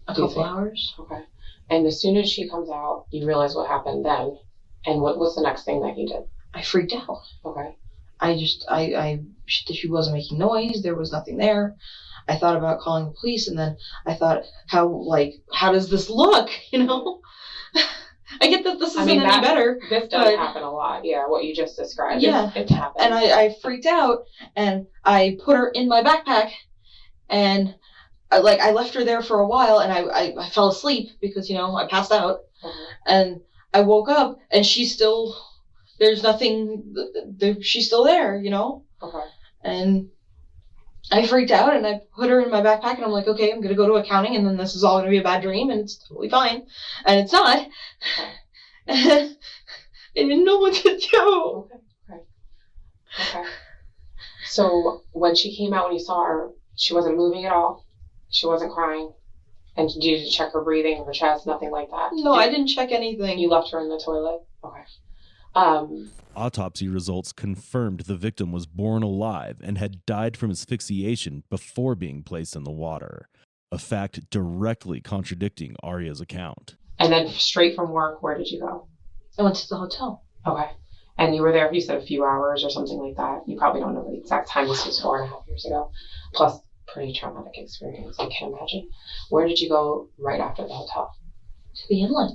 A couple hours. Okay. And as soon as she comes out, you realize what happened then. And what's the next thing that you did? I freaked out. Okay. She wasn't making noise. There was nothing there. I thought about calling the police, and then I thought, how does this look? I get that this isn't any better. This does happen a lot. Yeah, what you just described. Yeah. It happens. And I freaked out, and I put her in my backpack, and I left her there for a while, and I fell asleep because, I passed out. Mm-hmm. And I woke up, and there's nothing, she's still there, Okay. And I freaked out, and I put her in my backpack, and I'm like, okay, I'm going to go to accounting, and then this is all going to be a bad dream, and it's totally fine. And it's not. Okay. I didn't know what to do. Okay. So when she came out, when you saw her, she wasn't moving at all? She wasn't crying? And did you check her breathing, her chest, nothing like that? No, I didn't check anything. You left her in the toilet? Okay. Autopsy results confirmed the victim was born alive and had died from asphyxiation before being placed in the water, a fact directly contradicting Arya's account. And then straight from work, where did you go? I went to the hotel. Okay. And you were there, you said a few hours or something like that. You probably don't know the exact time. This was 4.5 years ago. Plus, pretty traumatic experience, I can imagine. Where did you go right after the hotel? To the inlet.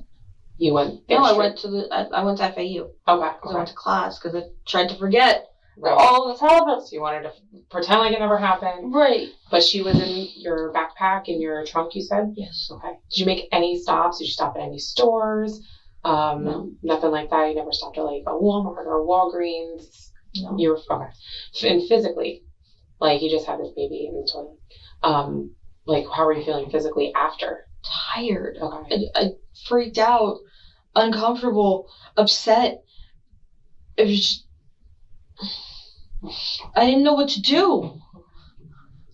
You went there? No, straight? I went to FAU. Okay. I went to class because I tried to forget Right. all this happened. So you wanted to pretend like it never happened. Right. But she was in your backpack, in your trunk, you said? Yes. Okay. Did you make any stops? Did you stop at any stores? No. Nothing like that? You never stopped at like a Walmart or Walgreens? No. You were, okay. And physically, like you just had this baby in the toilet. Like how were you feeling physically after? Tired. Okay. I freaked out, uncomfortable, upset. It was just, I didn't know what to do.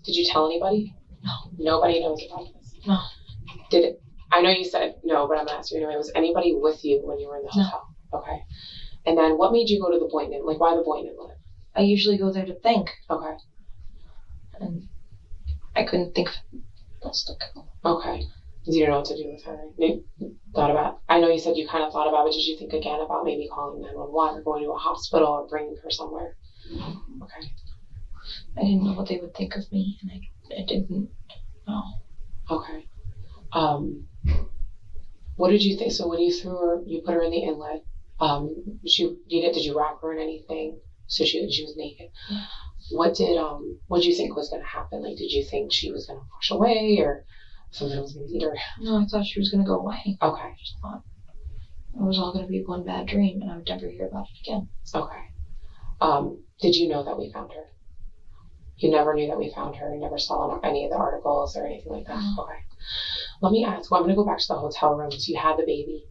Did you tell anybody? No. Nobody knows about this? No. Did it? I know you said no, but I'm gonna ask you anyway. Was anybody with you when you were in the hotel? No. Okay. And then what made you go to the Boynton? Like why the Boynton Inlet? I usually go there to think. Okay. And I couldn't think of else to go. Okay. You didn't know what to do with her. Maybe thought about. I know you said you kind of thought about it. Did you think again about maybe calling 911 or going to a hospital or bringing her somewhere? Okay. I didn't know what they would think of me, and I didn't know. Okay. What did you think? So when you threw her, you put her in the inlet. Did you wrap her in anything? So she was naked. Yeah. What did you think was going to happen? Like, did you think she was going to wash away or something was going to eat her? No, I thought she was going to go away. Okay. I just thought it was all going to be one bad dream, and I would never hear about it again. Okay. Did you know that we found her? You never knew that we found her. You never saw any of the articles or anything like that? No. Okay. Let me ask. Well, I'm going to go back to the hotel room. So you had the baby.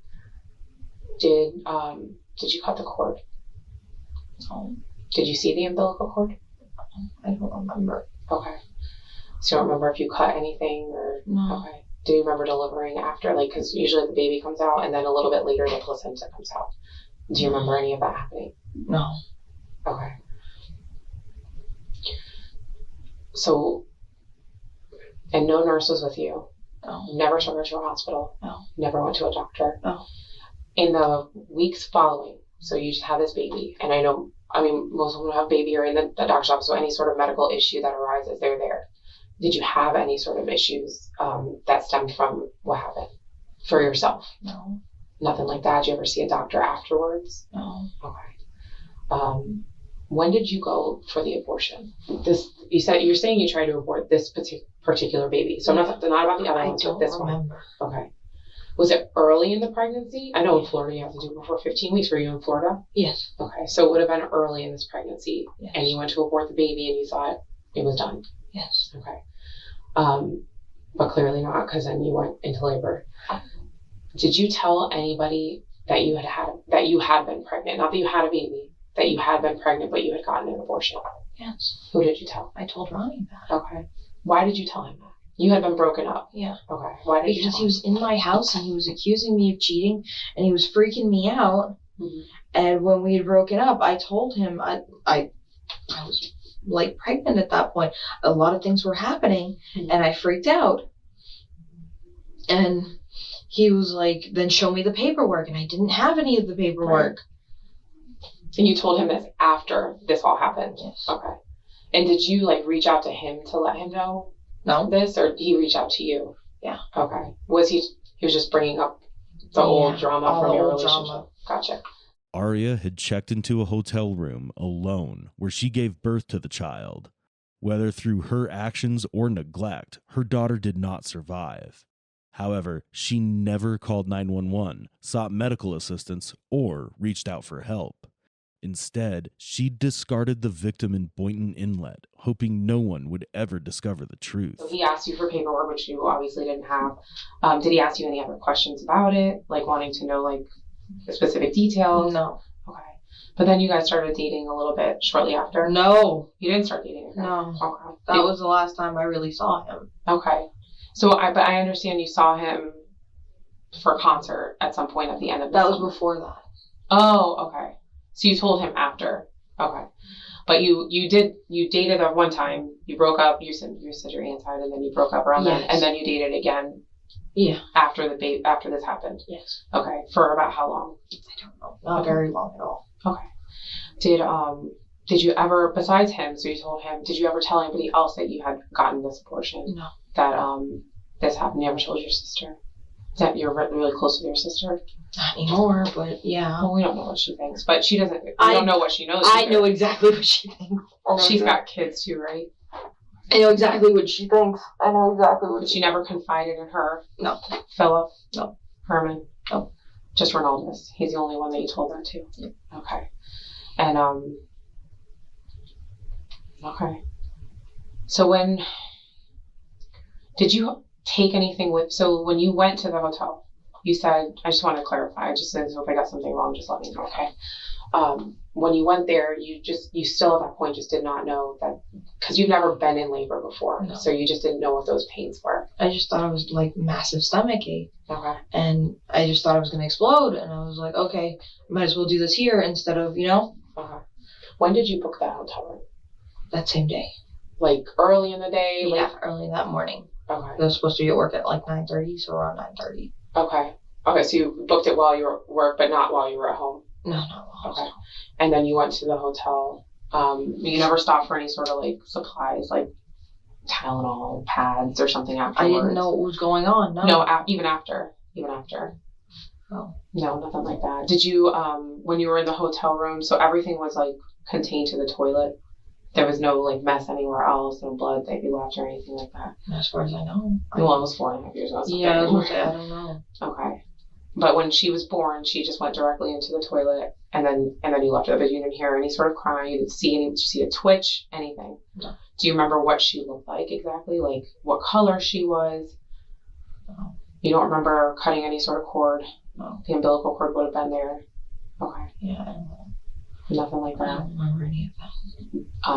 Did you cut the cord? No. Did you see the umbilical cord? I don't remember. Okay. So you don't remember if you cut anything or? No. Okay. Do you remember delivering after? Like, because usually the baby comes out and then a little bit later the placenta comes out. Do you remember any of that happening? No. Okay. So, and no nurse was with you? No. Never took her to a hospital? No. Never went to a doctor? No. In the weeks following, so you just have this baby, and most women have baby or in the doctor's office, so any sort of medical issue that arises, they're there. Did you have any sort of issues that stemmed from what happened for yourself? No. Nothing like that? Did you ever see a doctor afterwards? No. Okay. When did you go for the abortion? You're saying you tried to abort this particular baby, so not about the other ones, but this remember. one. Okay. Was it early in the pregnancy? I know in Florida you have to do it before 15 weeks. Were you in Florida? Yes. Okay, so it would have been early in this pregnancy, Yes. and you went to abort the baby, and you thought it was done. Yes. Okay. But clearly not, because then you went into labor. Did you tell anybody that you had been pregnant? Not that you had a baby, that you had been pregnant, but you had gotten an abortion. Yes. Who did you tell? I told Ronnie that. Okay. Why did you tell him that? You had been broken up. Yeah. Okay. Why did you tell Because he was in my house and he was accusing me of cheating and he was freaking me out. Mm-hmm. And when we had broken up, I told him I was like pregnant at that point. A lot of things were happening and I freaked out. And he was like, then show me the paperwork. And I didn't have any of the paperwork. Right. And you told him this after this all happened? Yes. Okay. And did you reach out to him to let him know? No. This, or he reached out to you? Yeah. Okay. He was just bringing up the old drama from your relationship? Drama. Gotcha. Arya had checked into a hotel room alone where she gave birth to the child. Whether through her actions or neglect, her daughter did not survive. However, she never called 911, sought medical assistance, or reached out for help. Instead, she discarded the victim in Boynton Inlet, hoping no one would ever discover the truth. So he asked you for paperwork, which you obviously didn't have. Did he ask you any other questions about it? Like wanting to know specific details? No. Okay. But then you guys started dating a little bit shortly after? No. You didn't start dating again? No. Okay. That was the last time I really saw him. Okay. So but I understand you saw him for a concert at some point at the end of the That summer. was before that. Oh, okay. So you told him after. Okay. But you dated her one time. You broke up. You said your aunt died, and then you broke up around then, and then you dated again. Yeah. After this happened. Yes. Okay. For about how long? I don't know. Not very long at all. Okay. Did you ever, besides him, so you told him, did you ever tell anybody else that you had gotten this abortion? No. That this happened? You ever told your sister? That you're really close with your sister? Not anymore, but yeah. Well, we don't know what she thinks, but she doesn't. We don't know what she knows. I know exactly what she thinks. She's got kids too, right? I know exactly what she thinks. I know exactly what. But she never confided in her. No. Philip. No. Herman. No. Just Ronaldus. He's the only one that you told that to. Yeah. Okay. And Okay. So did you take anything with? So when you went to the hotel, you said, I just want to clarify. I just said, so if I got something wrong, just let me know. Okay. When you went there, you still at that point just did not know that, because you've never been in labor before, no. So you just didn't know what those pains were. I just thought it was like massive stomach ache. Okay. And I just thought I was going to explode. And I was like, okay, might as well do this here instead of, Okay. When did you book that hotel room? That same day. Like early in the day? Yeah, early that morning. Okay. I was supposed to be at work at like 9:30, so around 9:30. Okay. Okay, so you booked it while you were at work, but not while you were at home? No, not while I was Okay. And then you went to the hotel. You never stopped for any sort of like supplies, like Tylenol, pads, or something afterwards? I didn't know what was going on. No. No, even after. Oh. No, nothing like that. Did you, when you were in the hotel room, so everything was like contained to the toilet? There was no like mess anywhere else, no blood that you left or anything like that? As far as I know. Well, it was 4.5 years ago. So yeah, I was gonna say, I don't know. Okay. But when she was born, she just went directly into the toilet, and then you left her. But you didn't hear any sort of crying. You didn't see any. Did you see a twitch? Anything? No. Do you remember what she looked like exactly? Like what color she was? No. You don't remember cutting any sort of cord? No. The umbilical cord would have been there. Okay. Yeah, I don't know. Nothing like that. I don't remember any of that.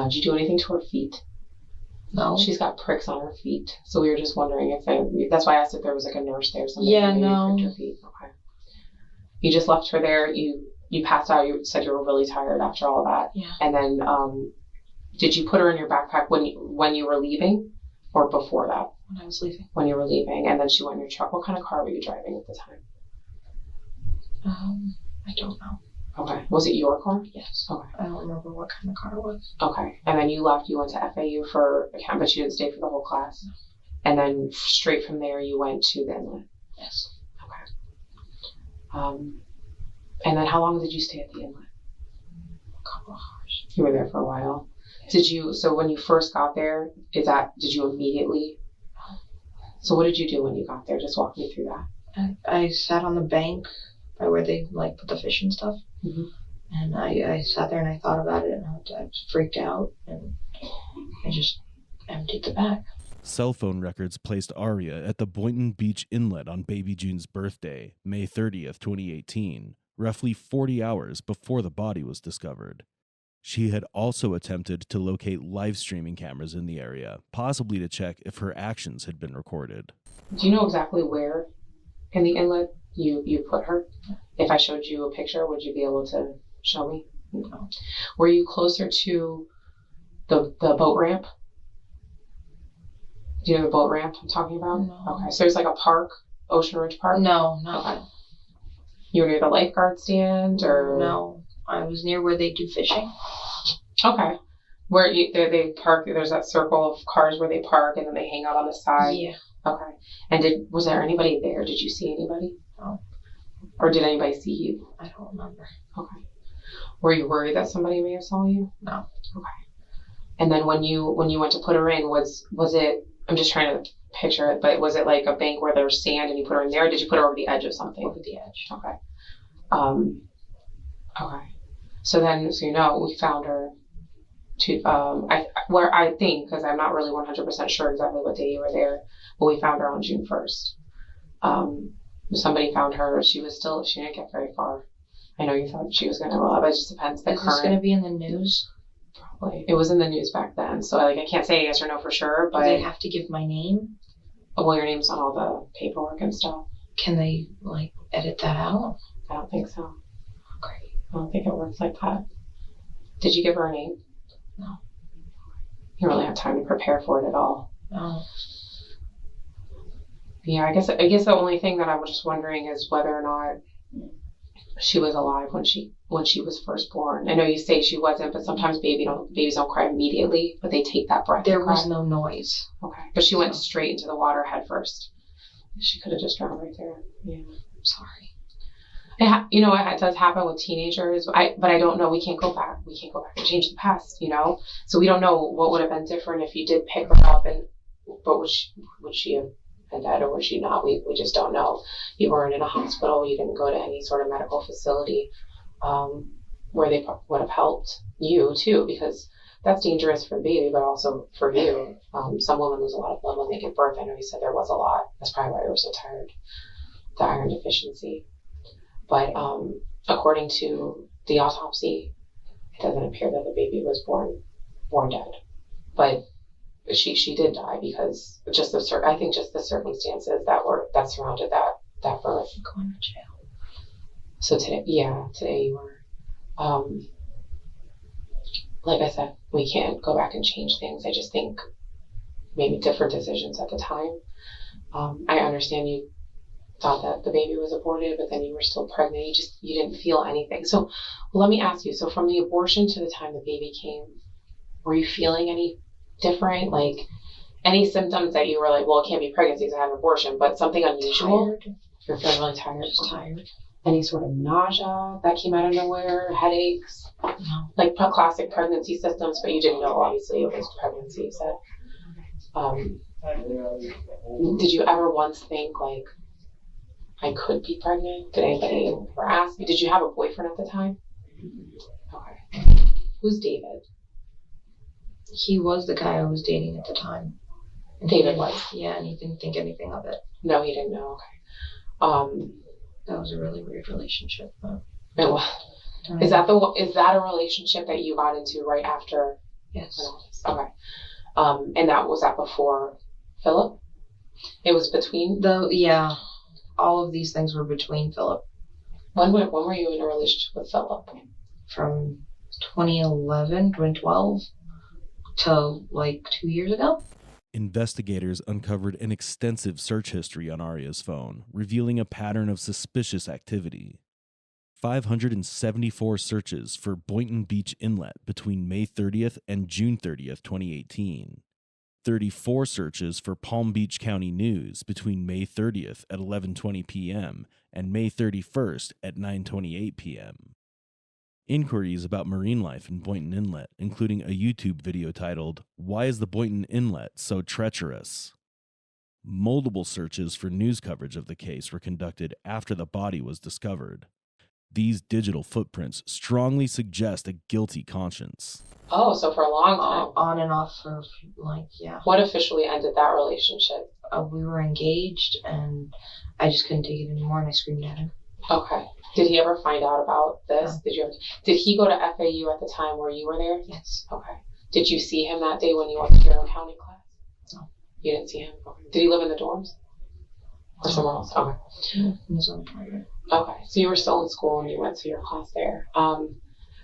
Did you do anything to her feet? No. She's got pricks on her feet, so we were just wondering if that's why I asked if there was like a nurse there or something. Yeah, maybe no. pricked her feet. Okay. You just left her there. You passed out. You said you were really tired after all that. Yeah. And then, did you put her in your backpack when you were leaving, or before that? When I was leaving. When you were leaving, and then she went in your truck. What kind of car were you driving at the time? I don't know. Okay. Was it your car? Yes. Okay. I don't remember what kind of car it was. Okay. And then you left. You went to FAU for a camp, but you didn't stay for the whole class. No. And then straight from there, you went to the inlet. Yes. Okay. And then how long did you stay at the inlet? A couple of hours. You were there for a while. So when you first got there, did you immediately? So what did you do when you got there? Just walk me through that. I sat on the bank by where they like put the fish and stuff. Mm-hmm. And I sat there and I thought about it, and I was freaked out, and I just emptied the bag. Cell phone records placed Arya at the Boynton Beach Inlet on baby June's birthday, May 30th, 2018, roughly 40 hours before the body was discovered. She had also attempted to locate live streaming cameras in the area, possibly to check if her actions had been recorded. Do you know exactly where in the inlet you put her? If I showed you a picture, would you be able to show me? No. Were you closer to the boat ramp? Do you know the boat ramp I'm talking about? No. Okay, so there's like a park, Ocean Ridge Park? No, no. Okay. You were near the lifeguard stand, or? No, I was near where they do fishing. Okay. Where they park, there's that circle of cars where they park and then they hang out on the side? Yeah. Okay. And was there anybody there? Did you see anybody? No. Or did anybody see you? I don't remember. Okay. Were you worried that somebody may have saw you? No. Okay. And then when you went to put her in, was it, I'm just trying to picture it, but was it like a bank where there's sand and you put her in there, or did you put her over the edge of something? Over the edge. Okay. Okay. So we found her I think, because I'm not really 100% sure exactly what day you were there, but we found her on June 1st. Somebody found her. She didn't get very far. I know you thought she was going to roll up. It just depends. Is this going to be in the news? Probably. It was in the news back then, so I can't say yes or no for sure. But do they have to give my name? Well, your name's on all the paperwork and stuff. Can they edit that out? I don't think so. Great. I don't think it works like that. Did you give her a name? No. You don't really have time to prepare for it at all. No. Yeah, I guess the only thing that I'm just wondering is whether or not she was alive when she was first born. I know you say she wasn't, but sometimes babies don't cry immediately, but they take that breath. There was no noise. Okay, but she went straight into the water head first. She could have just drowned right there. Yeah, I'm sorry. It does happen with teenagers. But I don't know. We can't go back. We can't go back and change the past. So we don't know what would have been different if you did pick her up but would she have been dead or would she not? We just don't know. You weren't in a hospital. You didn't go to any sort of medical facility where they would have helped you too, because that's dangerous for the baby, but also for you. Some women lose a lot of blood when they give birth. I know you said there was a lot. That's probably why you were so tired. The iron deficiency. But according to the autopsy, it doesn't appear that the baby was born dead. But she did die because I think just the circumstances that surrounded that birth. Going to jail. So today you were. Like I said, we can't go back and change things. I just think maybe different decisions at the time. I understand you thought that the baby was aborted, but then you were still pregnant. You didn't feel anything. So let me ask you, so from the abortion to the time the baby came, were you feeling any different? Like any symptoms that you were like, well, it can't be pregnancy because I had an abortion, but something unusual? Tired. You're feeling really tired? Just tired. Any sort of nausea that came out of nowhere? Headaches? No. Like classic pregnancy symptoms, but you didn't know obviously it was pregnancy, you said. Did you ever once think like, I could be pregnant? Did anybody ever ask you? Did you have a boyfriend at the time? Okay. Who's David? He was the guy I was dating at the time. David was? Yeah, and he didn't think anything of it. No, he didn't know. Okay. That was a really weird relationship. But it was. Is that a relationship that you got into right after? Yes. Okay. And was that before Philip? It was between? Yeah. All of these things were between Philip. When were you in a relationship with Philip? From 2012 to like 2 years ago. Investigators uncovered an extensive search history on Arya's phone, revealing a pattern of suspicious activity. 574 searches for Boynton Beach Inlet between May 30th and June 30th, 2018. 34 searches for Palm Beach County News between May 30th at 11:20 p.m. and May 31st at 9:28 p.m. Inquiries about marine life in Boynton Inlet, including a YouTube video titled, "Why is the Boynton Inlet so treacherous?" Multiple searches for news coverage of the case were conducted after the body was discovered. These digital footprints strongly suggest a guilty conscience. Oh, so for a long time. On and off for yeah. What officially ended that relationship? We were engaged and I just couldn't take it anymore and I screamed at him. Okay. Did he ever find out about this? No. Did he go to FAU at the time where you were there? Yes. Okay. Did you see him that day when you went to your accounting class? No. You didn't see him? Okay. Did he live in the dorms? Or somewhere else? Okay. In his own apartment. Okay. So you were still in school and you went to your class there.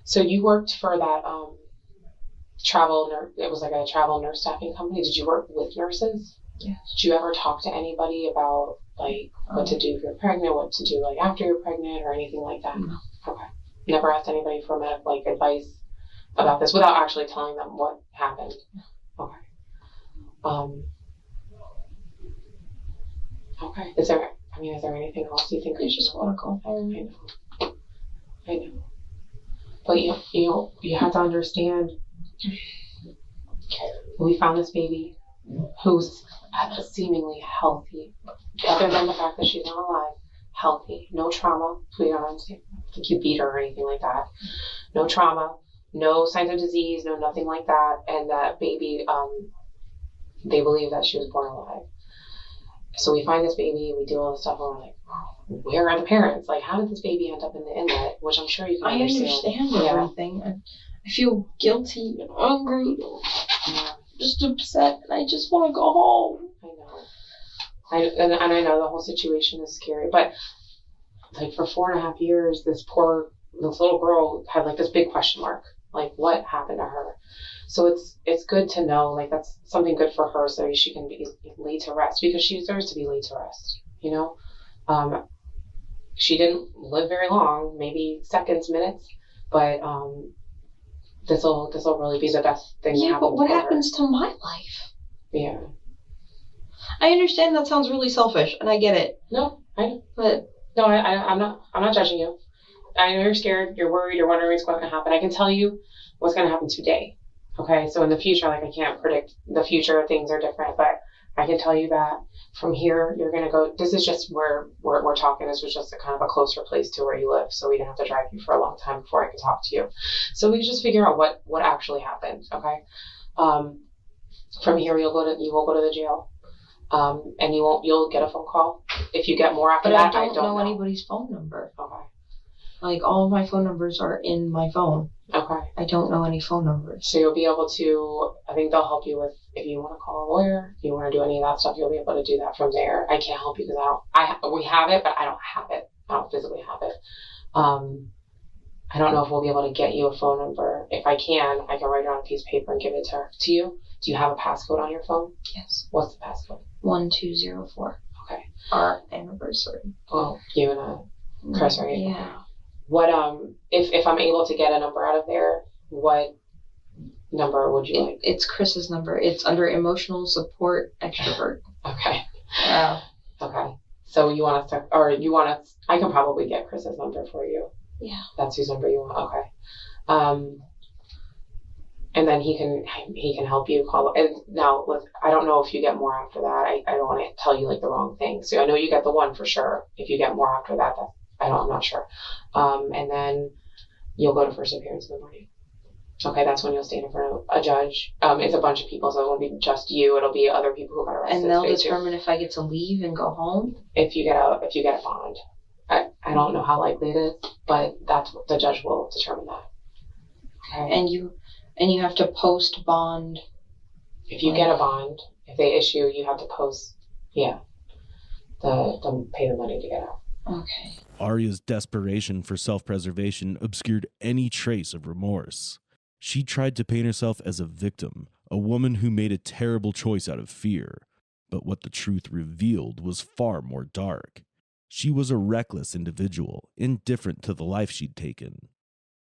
So you worked for that travel nurse. It was like a travel nurse staffing company. Did you work with nurses? Yes. Did you ever talk to anybody about like what to do if you're pregnant, what to do like after you're pregnant, or anything like that? No. Okay. Never asked anybody for medical advice about this without actually telling them what happened. Okay. Okay. Is there anything else you think we should want to go home? I know. But you have to understand. We found this baby who's seemingly healthy, other than the fact that she's not alive. Healthy, no trauma. We don't think you beat her or anything like that. No trauma, no signs of disease, no nothing like that. And that baby, they believe that she was born alive. So we find this baby, we do all this stuff, and we're like, where are the parents? Like, how did this baby end up in the inlet? Which I'm sure you can understand. I understand everything. I feel guilty and hungry, just upset, and I just want to go home. I know. And I know the whole situation is scary, but like for 4.5 years, this poor this little girl had like this big question mark, like what happened to her. So it's good to know, like that's something good for her, so she can be laid to rest, because she deserves to be laid to rest. You know, she didn't live very long, maybe seconds, minutes, but this will really be the best thing. Yeah, but what happens to my life? Yeah. I understand that sounds really selfish, and I get it. No, I know. But no, I'm not judging you. I know you're scared, you're worried, you're wondering what's going to happen. I can tell you what's going to happen today. Okay, so in the future, like I can't predict the future, things are different, but I can tell you that from here, you're going to go, this is just where we're talking. This was just a kind of a closer place to where you live, so we didn't have to drive you for a long time before I could talk to you. So we can just figure out what actually happened, okay? From here, you will go to the jail. And you'll get a phone call. If you get more after that, I don't know anybody's phone number. Okay. Like, all of my phone numbers are in my phone. Okay. I don't know any phone numbers. So you'll be able to, I think they'll help you with, if you want to call a lawyer, if you want to do any of that stuff, you'll be able to do that from there. I can't help you because we have it, but I don't have it. I don't physically have it. I don't know if we'll be able to get you a phone number. If I can write it on a piece of paper and give it to you. Do you have a passcode on your phone? Yes. What's the passcode? 1204. Okay. Our anniversary. Well, you and Chris, right? Yeah. What if I'm able to get a number out of there, what number would you like? It's Chris's number. It's under emotional support extrovert. Okay. Wow. Okay. So you want us to, I can probably get Chris's number for you. Yeah. That's whose number you want. Okay. And then he can help you call. And now, look, I don't know if you get more after that. I don't want to tell you like the wrong thing. So I know you get the one for sure. If you get more after that, I'm not sure. And then you'll go to first appearance in the morning. Okay, that's when you'll stand in front of a judge. It's a bunch of people, so it won't be just you. It'll be other people who got arrested. And they'll determine if I get to leave and go home. If you get a bond. I don't know how likely it is, but the judge will determine that. Okay. And you have to post bond. If you get a bond, if they issue, you have to post, pay the money to get out. Okay. Arya's desperation for self-preservation obscured any trace of remorse. She tried to paint herself as a victim, a woman who made a terrible choice out of fear. But what the truth revealed was far more dark. She was a reckless individual, indifferent to the life she'd taken.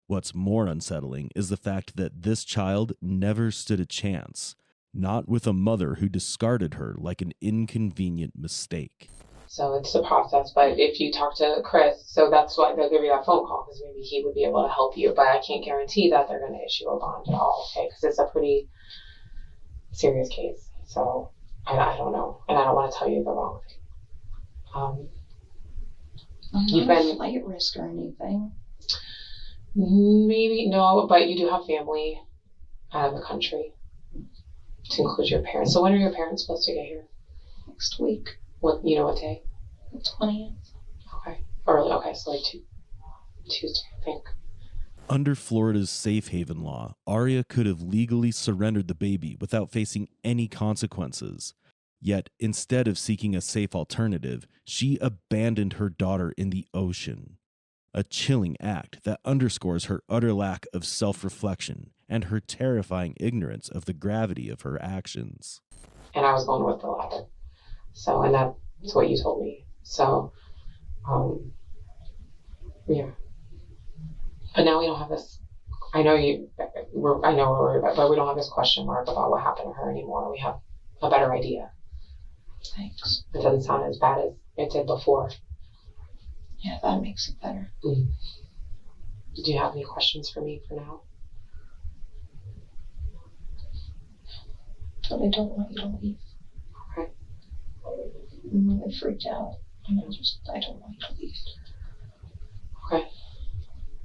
What's more unsettling is the fact that this child never stood a chance, not with a mother who discarded her like an inconvenient mistake. So it's a process, but if you talk to Chris, so that's why they'll give you that phone call, because maybe he would be able to help you, but I can't guarantee that they're going to issue a bond at all, okay, because it's a pretty serious case, so I don't know, and I don't want to tell you the wrong thing. You've been flight risk or anything? Maybe, no, but you do have family out of the country, to include your parents. So when are your parents supposed to get here? Next week. What day? The 20th. Okay. Early, okay, so like Tuesday, I think. Under Florida's safe haven law, Arya could have legally surrendered the baby without facing any consequences. Yet, instead of seeking a safe alternative, she abandoned her daughter in the ocean. A chilling act that underscores her utter lack of self-reflection and her terrifying ignorance of the gravity of her actions. And I was going with the latter. So, and that's what you told me. So, yeah. But now we don't have this, I know we're worried about, but we don't have this question mark about what happened to her anymore. We have a better idea. Thanks. It doesn't sound as bad as it did before. Yeah, that makes it better. Do you have any questions for me for now? But I don't want you to leave. Okay. I'm really freaked out. And I don't want you to leave. Okay.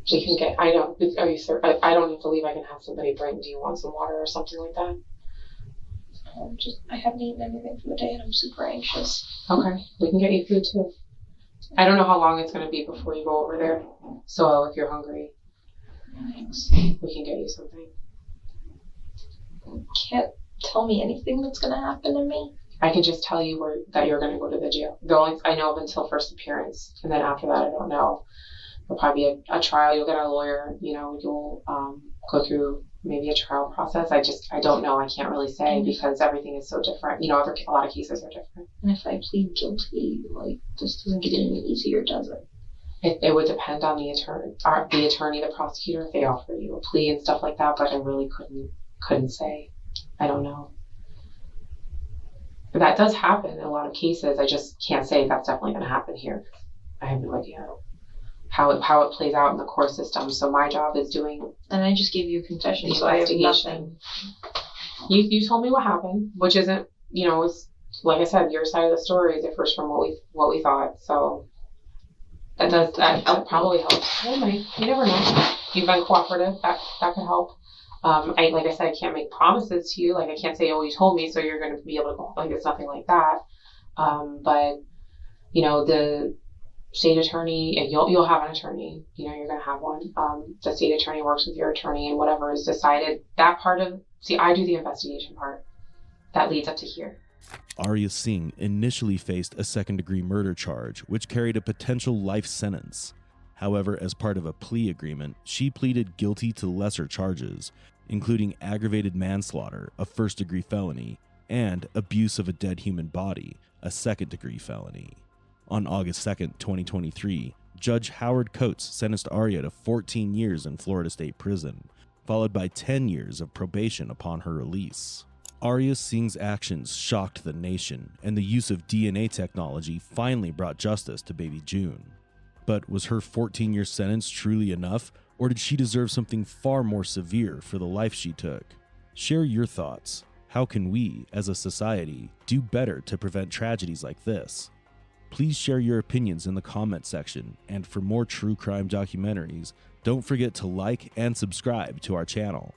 So you can get, I don't need to leave. I can have somebody bring, do you want some water or something like that? I haven't eaten anything for the day and I'm super anxious. Okay. We can get you food too. I don't know how long it's going to be before you go over there. So if you're hungry, Thanks. we can get you something. You can't tell me anything that's going to happen to me. I can just tell you that you're going to go to the jail. I know of until first appearance, and then after that, I don't know. There'll probably be a trial. You'll get a lawyer. You'll go through maybe a trial process. I don't know. I can't really say because everything is so different. A lot of cases are different. And if I plead guilty, this doesn't get any easier, does it? It would depend on the attorney, the prosecutor, if they offer you a plea and stuff like that. But I really couldn't say. I don't know. But that does happen in a lot of cases. I just can't say that's definitely going to happen here. I have no idea how it plays out in the court system. So my job is doing. And I just gave you a confession, so I have nothing. You told me what happened, which isn't, it's like I said, your side of the story is differs from what we thought. So that probably helps. Anyway, you never know. You've been cooperative. That could help. Like I said, I can't make promises to you. Like I can't say, oh, you told me, so you're going to be able to go. Like it's nothing like that. But the state attorney, you'll have an attorney. You're going to have one. The state attorney works with your attorney, and whatever is decided. That part of I do the investigation part. That leads up to here. Arya Singh initially faced a second-degree murder charge, which carried a potential life sentence. However, as part of a plea agreement, she pleaded guilty to lesser charges, including aggravated manslaughter, a first-degree felony, and abuse of a dead human body, a second-degree felony. On August 2nd, 2023, Judge Howard Coates sentenced Arya to 14 years in Florida State Prison, followed by 10 years of probation upon her release. Arya Singh's actions shocked the nation, and the use of DNA technology finally brought justice to baby June. But was her 14-year sentence truly enough, or did she deserve something far more severe for the life she took? Share your thoughts. How can we, as a society, do better to prevent tragedies like this? Please share your opinions in the comment section, and for more true crime documentaries, don't forget to like and subscribe to our channel.